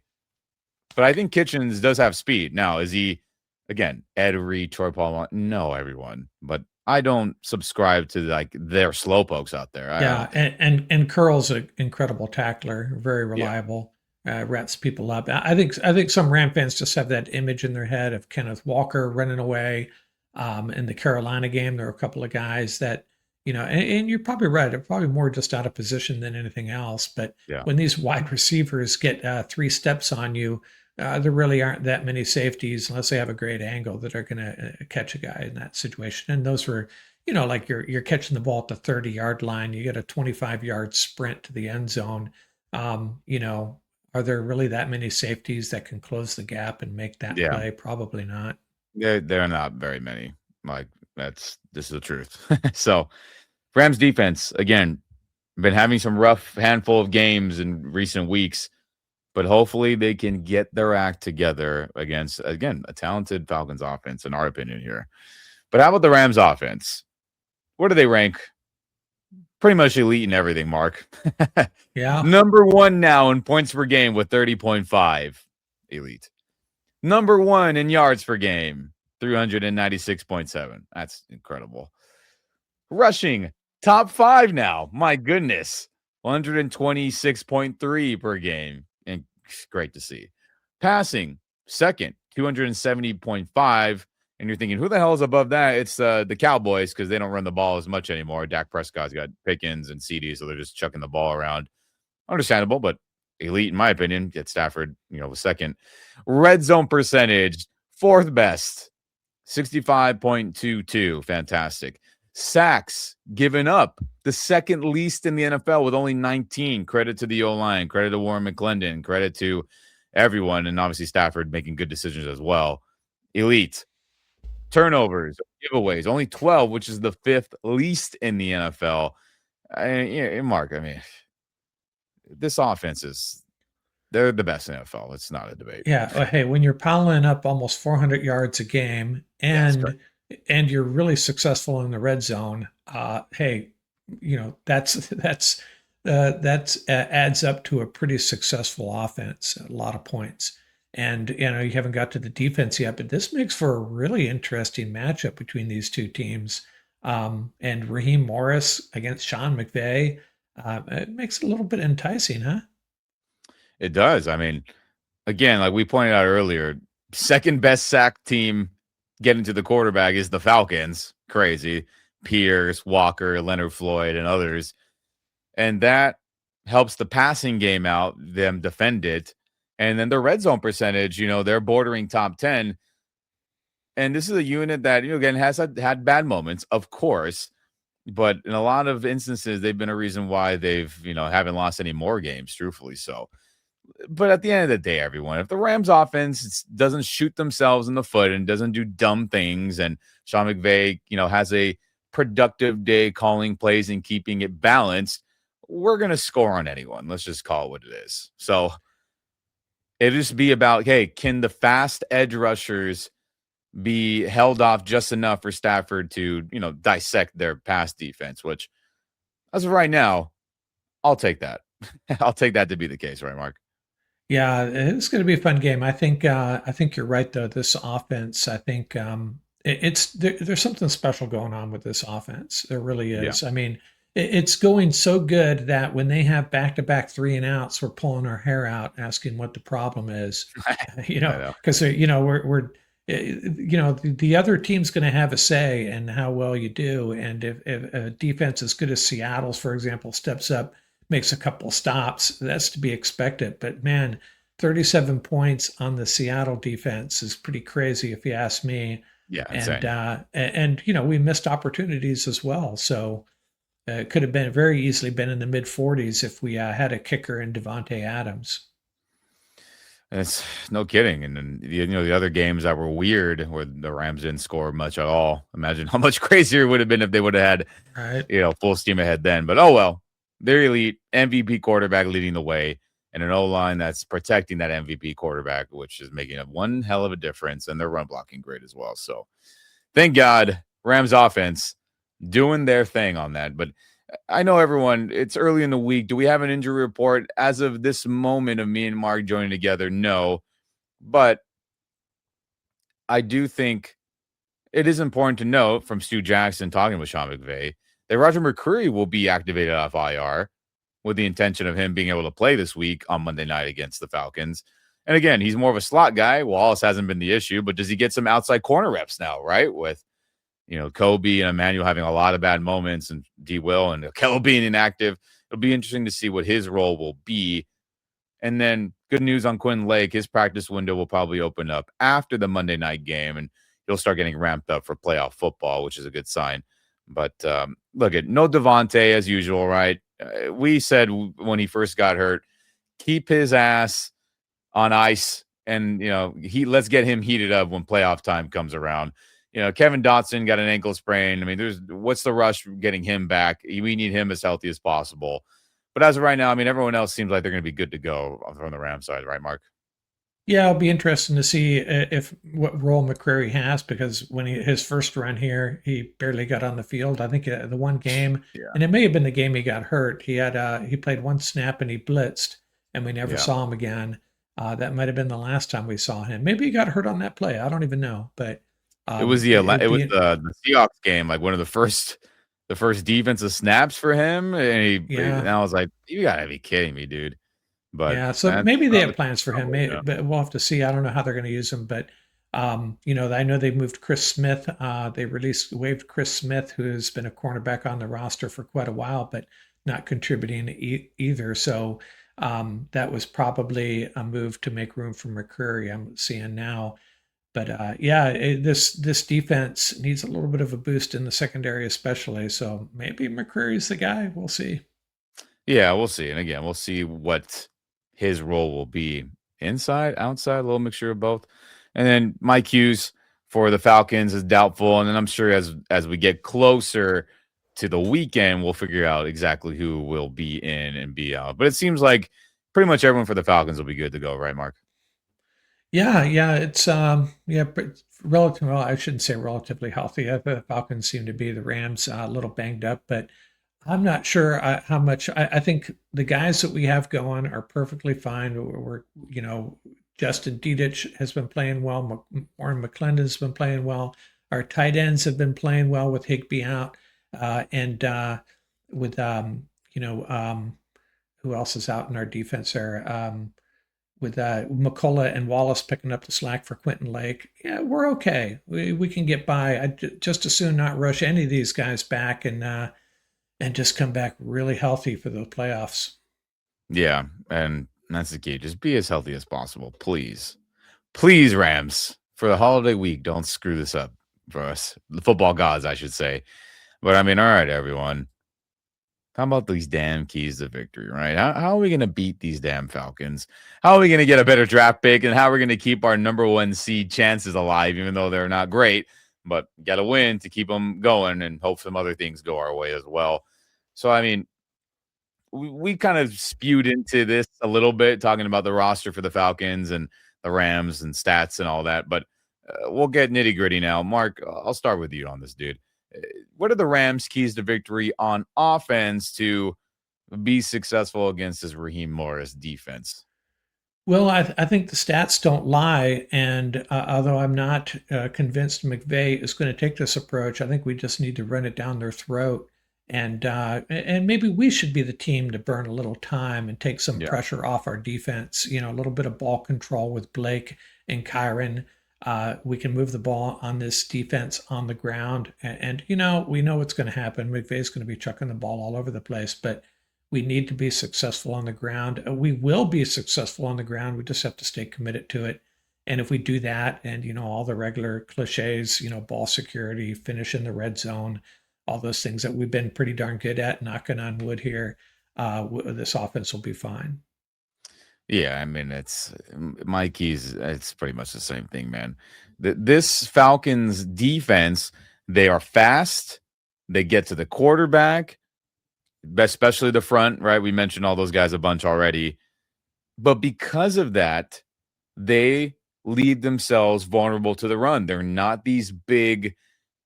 But I think Kitchens does have speed. Now, is he, again, Ed Reed, Troy Paul? No, everyone. But I don't subscribe to like their slowpokes out there. I yeah, don't think. and Curl's an incredible tackler, very Yeah. reliable. Wraps people up. I think some Ram fans just have that image in their head of Kenneth Walker running away. In the Carolina game, there were a couple of guys that and you're probably right. They're probably more just out of position than anything else. But Yeah. when these wide receivers get 3 steps on you, there really aren't that many safeties unless they have a great angle that are going to catch a guy in that situation. And those were, like you're catching the ball at the 30-yard line. You get a 25-yard sprint to the end zone. Are there really that many safeties that can close the gap and make that Yeah. play? Probably not. They're not very many. Like this is the truth. So Rams defense, again, been having some rough handful of games in recent weeks, but hopefully they can get their act together against, again, a talented Falcons offense, in our opinion here. But how about the Rams offense? Where do they rank? Pretty much elite in everything, Mark. Yeah. Number 1 now in points per game with 30.5. Elite. Number 1 in yards per game. 396.7. That's incredible. Rushing, top 5 now. My goodness. 126.3 per game. And great to see. Passing, second, 270.5. And you're thinking, who the hell is above that? It's the Cowboys because they don't run the ball as much anymore. Dak Prescott's got Pickens and CD, so they're just chucking the ball around. Understandable, but elite in my opinion. Get Stafford, was second. Red zone percentage, fourth best, 65.22. Fantastic. Sacks given up, the second least in the NFL with only 19. Credit to the O-line, credit to Warren McClendon, credit to everyone, and obviously Stafford making good decisions as well. Elite. Turnovers, giveaways, only 12, which is the fifth least in the NFL. Mark, this offense they're the best in the NFL. It's not a debate. Yeah. Well, hey, when you're piling up almost 400 yards a game and you're really successful in the red zone, hey, that's adds up to a pretty successful offense, a lot of points. And you haven't got to the defense yet, but this makes for a really interesting matchup between these two teams. And Raheem Morris against Sean McVay, it makes it a little bit enticing, huh? It does. Again, like we pointed out earlier, second best sack team getting to the quarterback is the Falcons. Crazy. Pierce, Walker, Leonard Floyd, and others. And that helps the passing game out, them defend it. And then the red zone percentage, they're bordering top 10. And this is a unit that, again, has had bad moments, of course. But in a lot of instances, they've been a reason why they've, haven't lost any more games, truthfully so. But at the end of the day, everyone, if the Rams offense doesn't shoot themselves in the foot and doesn't do dumb things, and Sean McVay, has a productive day calling plays and keeping it balanced, we're going to score on anyone. Let's just call it what it is. So it'll just be about, hey, can the fast edge rushers be held off just enough for Stafford to, dissect their pass defense, which as of right now, I'll take that. I'll take that to be the case, right, Mark? Yeah, it's going to be a fun game. I think you're right though. This offense, I think there's something special going on with this offense. There really is. Yeah. It's going so good that when they have back-to-back 3-and-outs, we're pulling our hair out asking what the problem is. Because we're the other team's going to have a say in how well you do, and if a defense as good as Seattle's, for example, steps up, makes a couple stops, that's to be expected. But man, 37 points on the Seattle defense is pretty crazy if you ask me. Yeah, insane. And we missed opportunities as well. So it could have been very easily been in the mid 40s if we had a kicker in Devontae Adams. It's no kidding. And then the other games that were weird where the Rams didn't score much at all. Imagine how much crazier it would have been if they would have had full steam ahead then. But oh well. They're elite, MVP quarterback leading the way, and an O-line that's protecting that MVP quarterback, which is making one hell of a difference, and their run blocking great as well. So thank God, Rams offense doing their thing on that. But I know everyone, it's early in the week. Do we have an injury report as of this moment of me and Mark joining together? No. But I do think it is important to note from Stu Jackson talking with Sean McVay that Roger McCreary will be activated off IR with the intention of him being able to play this week on Monday night against the Falcons. And again, he's more of a slot guy. Wallace hasn't been the issue, but does he get some outside corner reps now, right? With, Kobe and Emmanuel having a lot of bad moments and D. Will and Kello being inactive. It'll be interesting to see what his role will be. And then good news on Quinn Lake. His practice window will probably open up after the Monday night game, and he'll start getting ramped up for playoff football, which is a good sign. But look, no Devontae as usual, right? We said when he first got hurt, keep his ass on ice, and let's get him heated up when playoff time comes around. Kevin Dotson got an ankle sprain. What's the rush getting him back? We need him as healthy as possible. But as of right now, everyone else seems like they're going to be good to go from the Rams side, right, Mark? Yeah, it'll be interesting to see what role McCreary has, because when his first run here, he barely got on the field. I think the one game, and it may have been the game he got hurt. He played one snap and he blitzed, and we never saw him again. That might have been the last time we saw him. Maybe he got hurt on that play. I don't even know, but It It'd was be, the Seahawks game, like one of the first defensive snaps for him, and yeah. I was like, "You gotta be kidding me, dude!" But Yeah, so that's maybe they have probably plans for him. yeah. But we'll have to see. I don't know how they're going to use him, but I know they moved Chris Smith. They waived Chris Smith, who's been a cornerback on the roster for quite a while, but not contributing either. So that was probably a move to make room for McCreary. I'm seeing now, but yeah, this defense needs a little bit of a boost in the secondary, especially. So maybe McCreary's the guy. We'll see. Yeah, we'll see, and again, we'll see what his role will be inside, outside, a little mixture of both. And then Mike Hughes for the Falcons is doubtful, and then I'm sure as we get closer to the weekend, we'll figure out exactly who will be in and be out. But it seems like pretty much everyone for the Falcons will be good to go, right, Mark? Yeah, yeah, it's but relatively. Well, I shouldn't say relatively healthy. The Falcons seem to be. The Rams a little banged up, but I'm not sure how much. I think the guys that we have going are perfectly fine. Justin Dedich has been playing well. Warren McClendon's been playing well. Our tight ends have been playing well with Higby out, and with who else is out in our defense there? With McCullough and Wallace picking up the slack for Quentin Lake, yeah, we're okay. We can get by. Just as soon not rush any of these guys back and just come back really healthy for the playoffs. Yeah, and that's the key. Just be as healthy as possible, please. Please, Rams, for the holiday week, don't screw this up for us. The football gods, I should say. But I mean, all right, everyone. How about these damn keys to victory, right? How are we going to beat these damn Falcons? How are we going to get a better draft pick? And how are we going to keep our number one seed chances alive, even though they're not great? But got to win to keep them going and hope some other things go our way as well. So, I mean, we kind of spewed into this a little bit, talking about the roster for the Falcons and the Rams and stats and all that. But we'll get nitty gritty now. Mark, I'll start with you on this, dude. What are the Rams' keys to victory on offense to be successful against this Raheem Morris defense? Well, I think the stats don't lie, and although I'm not convinced McVay is going to take this approach, I think we just need to run it down their throat, and maybe we should be the team to burn a little time and take some Yeah. pressure off our defense. A little bit of ball control with Blake and Kyron. We can move the ball on this defense on the ground, and we know what's going to happen. McVay's going to be chucking the ball all over the place, but we need to be successful on the ground. We will be successful on the ground. We just have to stay committed to it. And if we do that, and all the regular cliches, ball security, finish in the red zone, all those things that we've been pretty darn good at, knocking on wood here, this offense will be fine. Yeah, I mean, it's Mikey's. It's pretty much the same thing, man. This Falcons defense, they are fast. They get to the quarterback, especially the front, right? We mentioned all those guys a bunch already. But because of that, they leave themselves vulnerable to the run. They're not these big,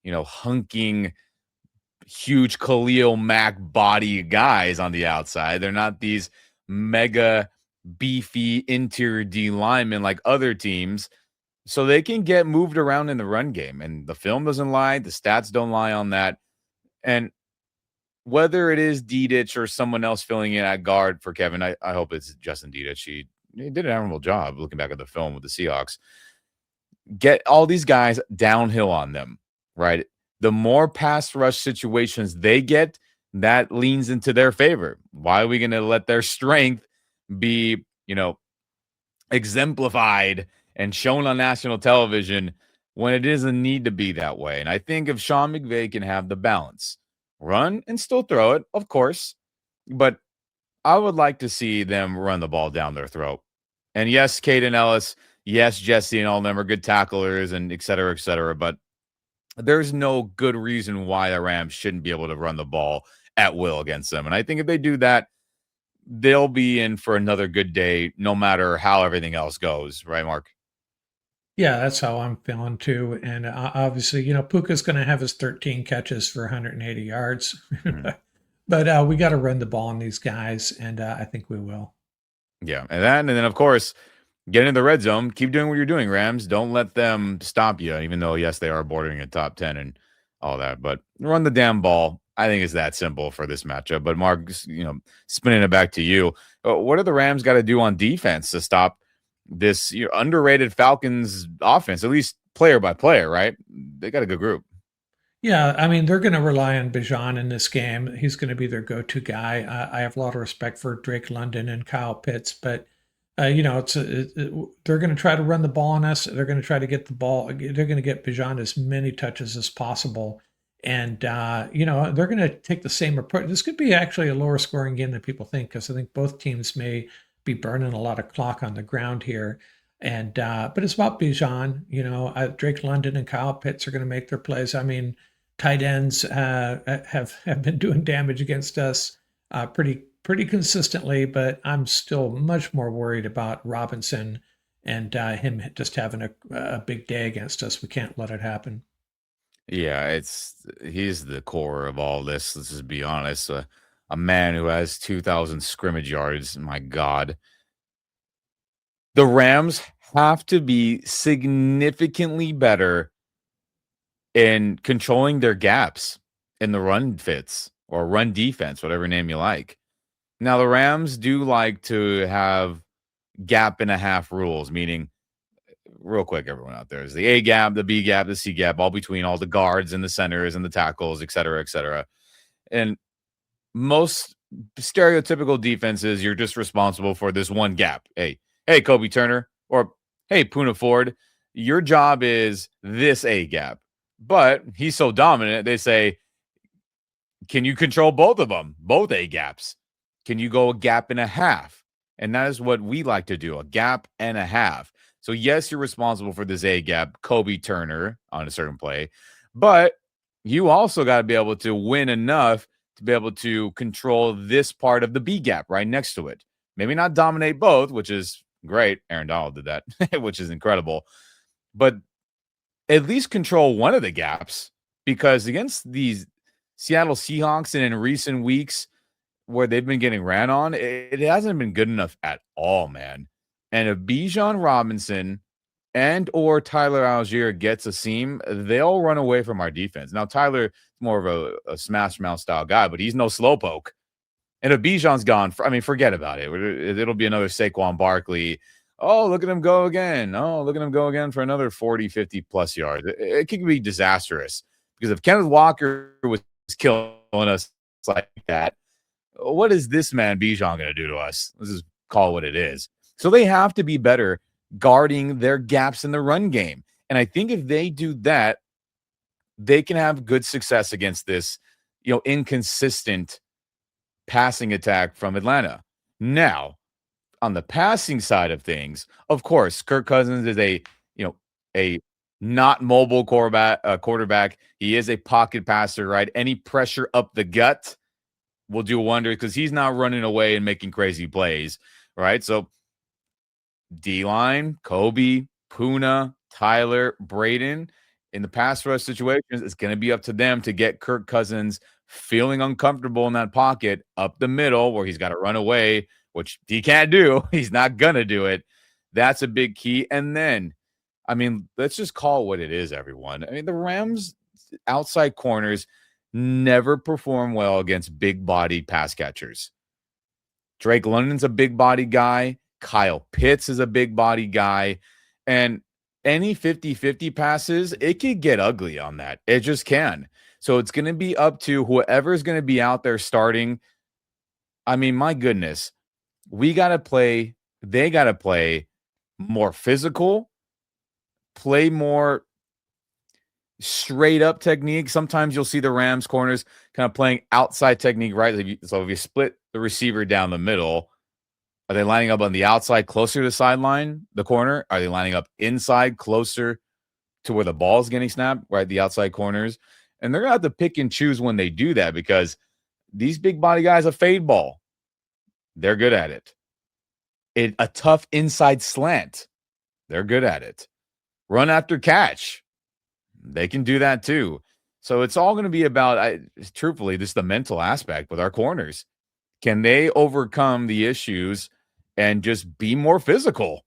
hunking, huge Khalil Mack body guys on the outside. They're not these mega beefy interior D linemen like other teams. So they can get moved around in the run game. And the film doesn't lie. The stats don't lie on that. And whether it is Dedich or someone else filling in at guard for Kevin, I hope it's Justin Dedich. He did an admirable job looking back at the film with the Seahawks. Get all these guys downhill on them, right? The more pass rush situations they get, that leans into their favor. Why are we going to let their strength be, exemplified and shown on national television when it doesn't need to be that way? And I think if Sean McVay can have the balance, run and still throw it, of course, but I would like to see them run the ball down their throat. And yes, Caden Ellis, yes, Jesse and all of them are good tacklers and et cetera, but there's no good reason why the Rams shouldn't be able to run the ball at will against them. And I think if they do that, they'll be in for another good day, no matter how everything else goes. Right, Mark? Yeah, that's how I'm feeling too. And obviously, Puka's going to have his 13 catches for 180 yards, Mhm. but we got to run the ball on these guys, and I think we will. Yeah. And then, of course, Get in the red zone. Keep doing what you're doing, Rams. Don't let them stop you, even though, yes, they are bordering a top 10 and all that. But run the damn ball. I think it's that simple for this matchup. But, Mark, spinning it back to you, what do the Rams got to do on defense to stop this underrated Falcons offense, at least player by player, right? They got a good group. Yeah, I mean, they're going to rely on Bijan in this game. He's going to be their go-to guy. I have a lot of respect for Drake London and Kyle Pitts, but they're going to try to run the ball on us. They're going to try to get the ball. They're going to get Bijan as many touches as possible, and they're going to take the same approach. This could be actually a lower scoring game than people think, because I think both teams may be burning a lot of clock on the ground here. And but it's about Bijan. Drake London and Kyle Pitts are going to make their plays. I mean, tight ends have been doing damage against us pretty consistently, but I'm still much more worried about Robinson and him just having a big day against us. We can't let it happen. Yeah, he's the core of all this. Let's just be honest. A man who has 2,000 scrimmage yards. My God. The Rams have to be significantly better in controlling their gaps in the run fits or run defense, whatever name you like. Now, the Rams do like to have gap and a half rules, meaning, real quick, everyone out there, is the A gap, the B gap, the C gap, all between all the guards and the centers and the tackles, et cetera, et cetera. And most stereotypical defenses, you're just responsible for this one gap. Hey, Kobe Turner, or hey, Puna Ford, your job is this A gap. But he's so dominant, they say, can you control both of them, both A gaps? Can you go a gap and a half? And that is what we like to do, a gap and a half. So, yes, you're responsible for this A gap, Kobe Turner, on a certain play. But you also got to be able to win enough to be able to control this part of the B gap right next to it. Maybe not dominate both, which is great. Aaron Donald did that, which is incredible. But at least control one of the gaps, because against these Seattle Seahawks and in recent weeks where they've been getting ran on, it hasn't been good enough at all, man. And if Bijan Robinson and or Tyler Algier gets a seam, they'll run away from our defense. Now, Tyler is more of a smash mouth style guy, but he's no slowpoke. And if Bijan's gone, forget about it. It'll be another Saquon Barkley. Oh, look at him go again. Oh, look at him go again for another 40, 50 plus yards. It could be disastrous, because if Kenneth Walker was killing us like that, what is this man Bijan going to do to us? Let's just call it what it is. So they have to be better guarding their gaps in the run game. And I think if they do that, they can have good success against this, inconsistent passing attack from Atlanta. Now, on the passing side of things, of course, Kirk Cousins is a not mobile quarterback. He is a pocket passer, right? Any pressure up the gut will do a wonder, because he's not running away and making crazy plays, right? So D-line, Kobe, Puna, Tyler, Braden, in the pass rush situations, it's going to be up to them to get Kirk Cousins feeling uncomfortable in that pocket up the middle where he's got to run away, which he can't do. He's not going to do it. That's a big key. And then, let's just call it what it is, everyone. The Rams outside corners never perform well against big body pass catchers. Drake London's a big body guy. Kyle Pitts is a big body guy. And any 50-50 passes, it could get ugly on that. It just can. So it's going to be up to whoever's going to be out there starting. My goodness, they got to play more physical, play more straight up technique. Sometimes you'll see the Rams corners kind of playing outside technique, right? So if you split the receiver down the middle, are they lining up on the outside closer to the sideline, the corner? Are they lining up inside closer to where the ball is getting snapped, right? The outside corners. And they're going to have to pick and choose when they do that, because these big body guys, a fade ball, they're good at it. A tough inside slant, they're good at it. Run after catch, they can do that too. So it's all going to be about, truthfully, this is the mental aspect with our corners. Can they overcome the issues and just be more physical?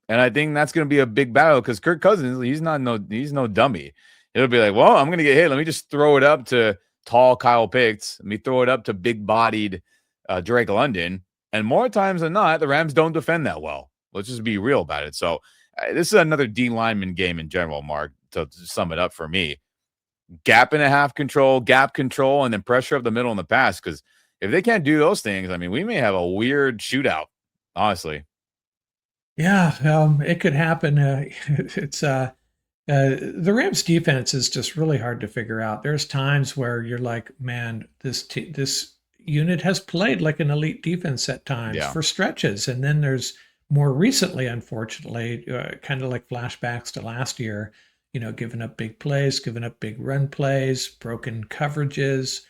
And I think that's going to be a big battle because Kirk Cousins, he's no dummy. It'll be like, well, I'm going to get hit. Let me just throw it up to tall Kyle Pitts. Let me throw it up to big-bodied Drake London. And more times than not, the Rams don't defend that well. Let's just be real about it. So this is another D lineman game in general, Mark, to sum it up for me. Gap and a half control, gap control, and then pressure up the middle in the pass. Because if they can't do those things, I mean, we may have a weird shootout, honestly. Yeah, it could happen. It's the Rams defense is just really hard to figure out. There's times where you're like, man, this unit has played like an elite defense at times Yeah. for stretches, and then there's more recently, unfortunately, kind of like flashbacks to last year. Giving up big plays, giving up big run plays, broken coverages.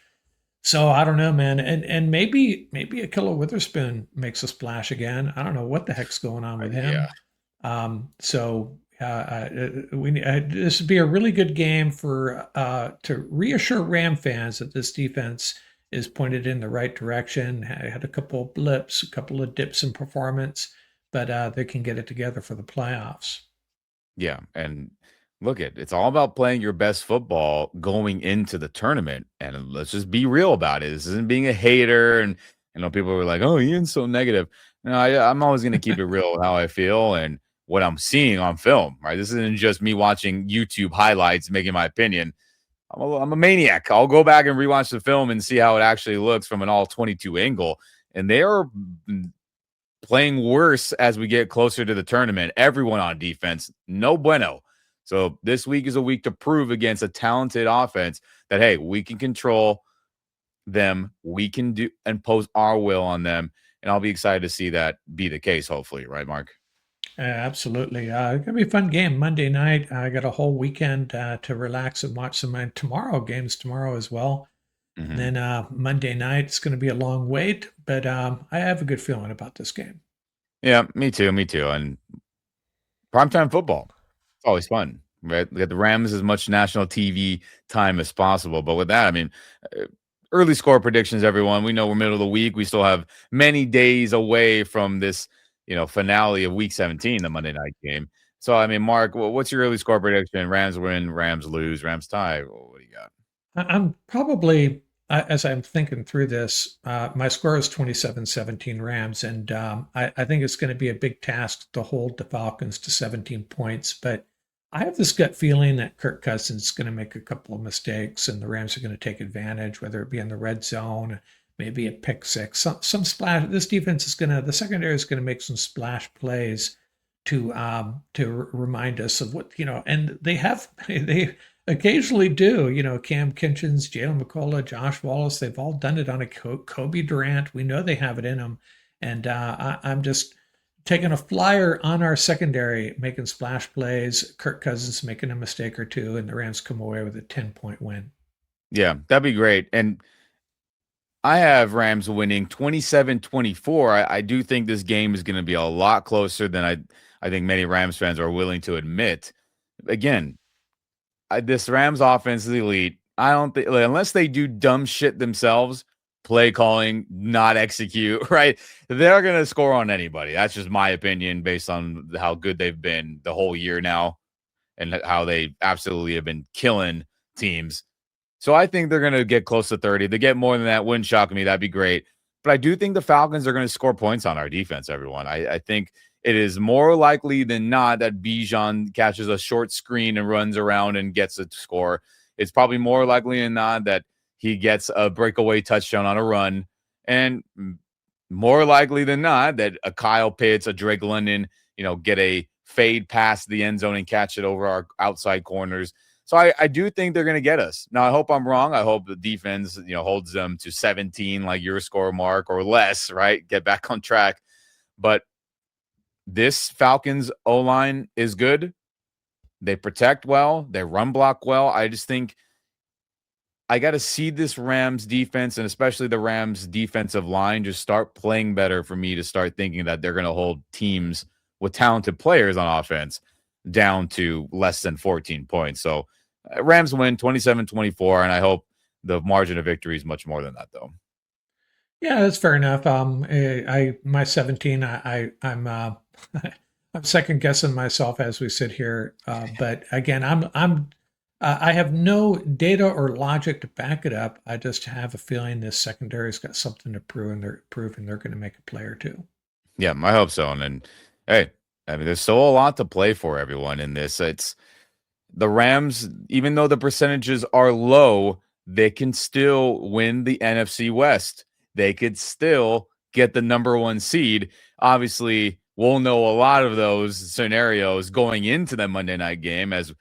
So I don't know, man, and maybe Akilla Witherspoon makes a splash again. I don't know what the heck's going on with Yeah. him. This would be a really good game for to reassure Ram fans that this defense is pointed in the right direction. Had a couple of blips, a couple of dips in performance, but they can get it together for the playoffs. Yeah, and look, it's all about playing your best football going into the tournament, and let's just be real about it. This isn't being a hater, and people were like, "Oh, Ian's so negative." No, I'm always going to keep it real with how I feel and what I'm seeing on film. Right, this isn't just me watching YouTube highlights making my opinion. I'm a maniac. I'll go back and rewatch the film and see how it actually looks from an all 22 angle, and they are playing worse as we get closer to the tournament. Everyone on defense, no bueno. So this week is a week to prove against a talented offense that, hey, we can control them. We can do impose our will on them. And I'll be excited to see that be the case, hopefully. Right, Mark? Absolutely. It's going to be a fun game Monday night. I got a whole weekend to relax and watch some games tomorrow as well. And Mm-hmm. then Monday night, it's going to be a long wait, but I have a good feeling about this game. Yeah, me too. Me too. And primetime football, it's always fun, right? We got the Rams as much national TV time as possible. But with that, I mean, early score predictions, everyone. We know we're middle of the week. We still have many days away from this, finale of Week 17, the Monday night game. So, I mean, Mark, what's your early score prediction? Rams win, Rams lose, Rams tie. What do you got? I'm probably, as I'm thinking through this, my score is 27-17 Rams, and I think it's going to be a big task to hold the Falcons to 17 points. But I have this gut feeling that Kirk Cousins is going to make a couple of mistakes, and the Rams are going to take advantage, whether it be in the red zone, maybe a pick six, some splash. This defense is the secondary is going to make some splash plays to remind us of and they occasionally do. Cam Kinchins, Jalen McCullough, Josh Wallace, they've all done it on a Kobe Durant. We know they have it in them. And I'm just taking a flyer on our secondary, making splash plays, Kirk Cousins making a mistake or two, and the Rams come away with a 10-point win. Yeah, that'd be great. And I have Rams winning 27-24. I do think this game is going to be a lot closer than I think many Rams fans are willing to admit. Again, this Rams offense is elite. I don't think, unless they do dumb shit themselves, play calling, not execute, right? They're going to score on anybody. That's just my opinion based on how good they've been the whole year now and how they absolutely have been killing teams. So I think they're going to get close to 30. If they get more than that, wouldn't shock me. That'd be great. But I do think the Falcons are going to score points on our defense, everyone. I think it is more likely than not that Bijan catches a short screen and runs around and gets a score. It's probably more likely than not that he gets a breakaway touchdown on a run. And more likely than not that a Kyle Pitts, a Drake London, get a fade past the end zone and catch it over our outside corners. So I do think they're going to get us. Now, I hope I'm wrong. I hope the defense, holds them to 17, like your score, Mark, or less, right? Get back on track. But this Falcons O-line is good. They protect well. They run block well. I just think I got to see this Rams defense and especially the Rams defensive line just start playing better for me to start thinking that they're going to hold teams with talented players on offense down to less than 14 points. So Rams win 27-24, and I hope the margin of victory is much more than that, though. Yeah, that's fair enough. My 17, I'm I'm second guessing myself as we sit here, but again, I have no data or logic to back it up. I just have a feeling this secondary's got something to prove, and they're proving they're going to make a play or two. Yeah, I hope so. And then, hey, I mean, there's still a lot to play for everyone in this. It's the Rams, even though the percentages are low, they can still win the NFC West. They could still get the number one seed. Obviously, we'll know a lot of those scenarios going into the Monday night game as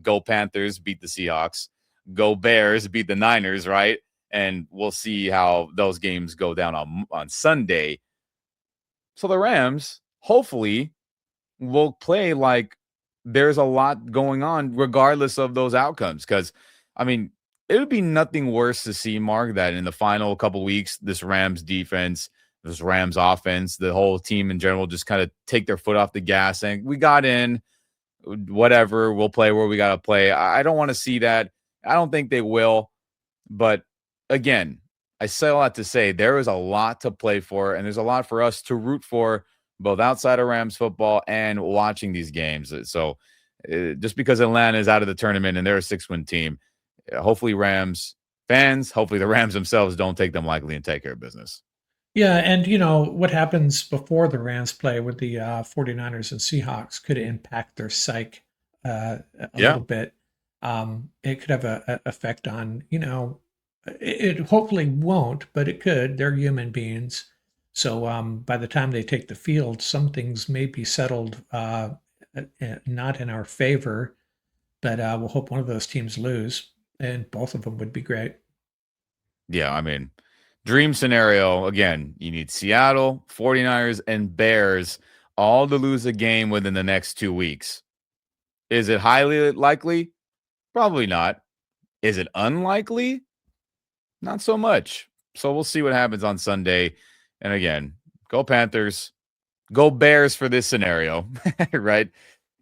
go Panthers beat the Seahawks, go Bears beat the Niners, right? And we'll see how those games go down on Sunday. So the Rams, hopefully, will play like there's a lot going on regardless of those outcomes. Because, I mean, it would be nothing worse to see, Mark, that in the final couple weeks, this Rams defense, this Rams offense, the whole team in general just kind of take their foot off the gas saying, we got in, whatever, we'll play where we got to play. I don't want to see that. I don't think they will. But again, I say a lot to say there is a lot to play for, and there's a lot for us to root for, both outside of Rams football and watching these games. So just because Atlanta is out of the tournament and they're a 6-win team, hopefully Rams fans, hopefully the Rams themselves don't take them lightly and take care of business. Yeah, and what happens before the Rams play with the 49ers and Seahawks could impact their psyche a Yeah. little bit. It could have a effect on, it hopefully won't, but it could. They're human beings. So by the time they take the field, some things may be settled not in our favor, but we'll hope one of those teams lose, and both of them would be great. Yeah, I mean, dream scenario, again, you need Seattle, 49ers, and Bears all to lose a game within the next 2 weeks. Is it highly likely? Probably not. Is it unlikely? Not so much. So we'll see what happens on Sunday. And again, go Panthers, go Bears for this scenario, right?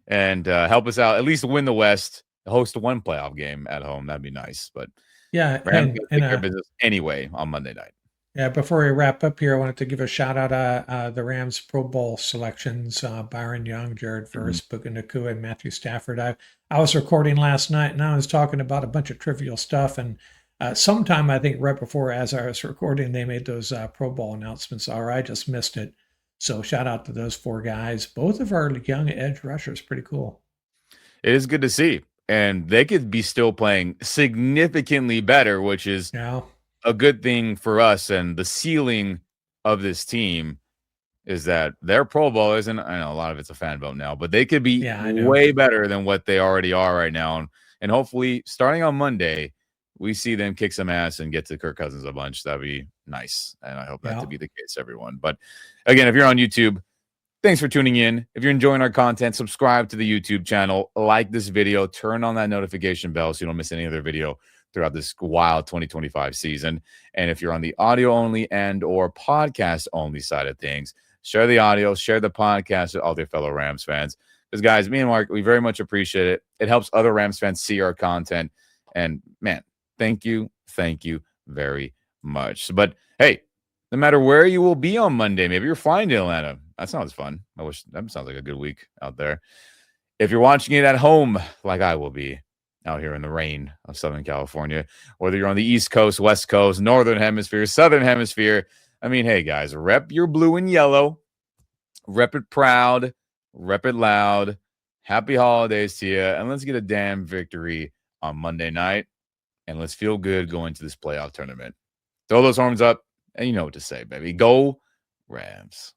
And help us out. At least win the West, host one playoff game at home. That'd be nice. But Yeah, Rams got to take care of business anyway on Monday night. yeah, before we wrap up here, I wanted to give a shout out the Rams Pro Bowl selections: Byron Young, Jared Verse, Puka Nakua, and Matthew Stafford. I was recording last night, and I was talking about a bunch of trivial stuff. And sometime I think right before, as I was recording, they made those Pro Bowl announcements. Or I just missed it. So shout out to those four guys. Both of our young edge rushers, pretty cool. It is good to see, and they could be still playing significantly better, which is Yeah. a good thing for us. And the ceiling of this team is that their Pro Bowlers, and I know a lot of it's a fan vote now, but they could be Yeah, I know. way better than what they already are right now. And hopefully, starting on Monday, we see them kick some ass and get to Kirk Cousins a bunch. That'd be nice. And I hope that to be the case, everyone. But again, if you're on YouTube, thanks for tuning in. If you're enjoying our content, subscribe to the YouTube channel, like this video, turn on that notification bell so you don't miss any other video throughout this wild 2025 season. And if you're on the audio only and or podcast only side of things, share the audio, share the podcast with all your fellow Rams fans. Because guys, me and Mark, we very much appreciate it. It helps other Rams fans see our content. And man, thank you very much. But hey, no matter where you will be on Monday, maybe you're flying to Atlanta. That sounds fun. I wish that sounds like a good week out there. If you're watching it at home, like I will be out here in the rain of Southern California, whether you're on the East Coast, West Coast, Northern Hemisphere, Southern Hemisphere, I mean, hey guys, rep your blue and yellow, rep it proud, rep it loud. Happy holidays to you, and let's get a damn victory on Monday night, and let's feel good going to this playoff tournament. Throw those horns up, and you know what to say, baby. Go Rams.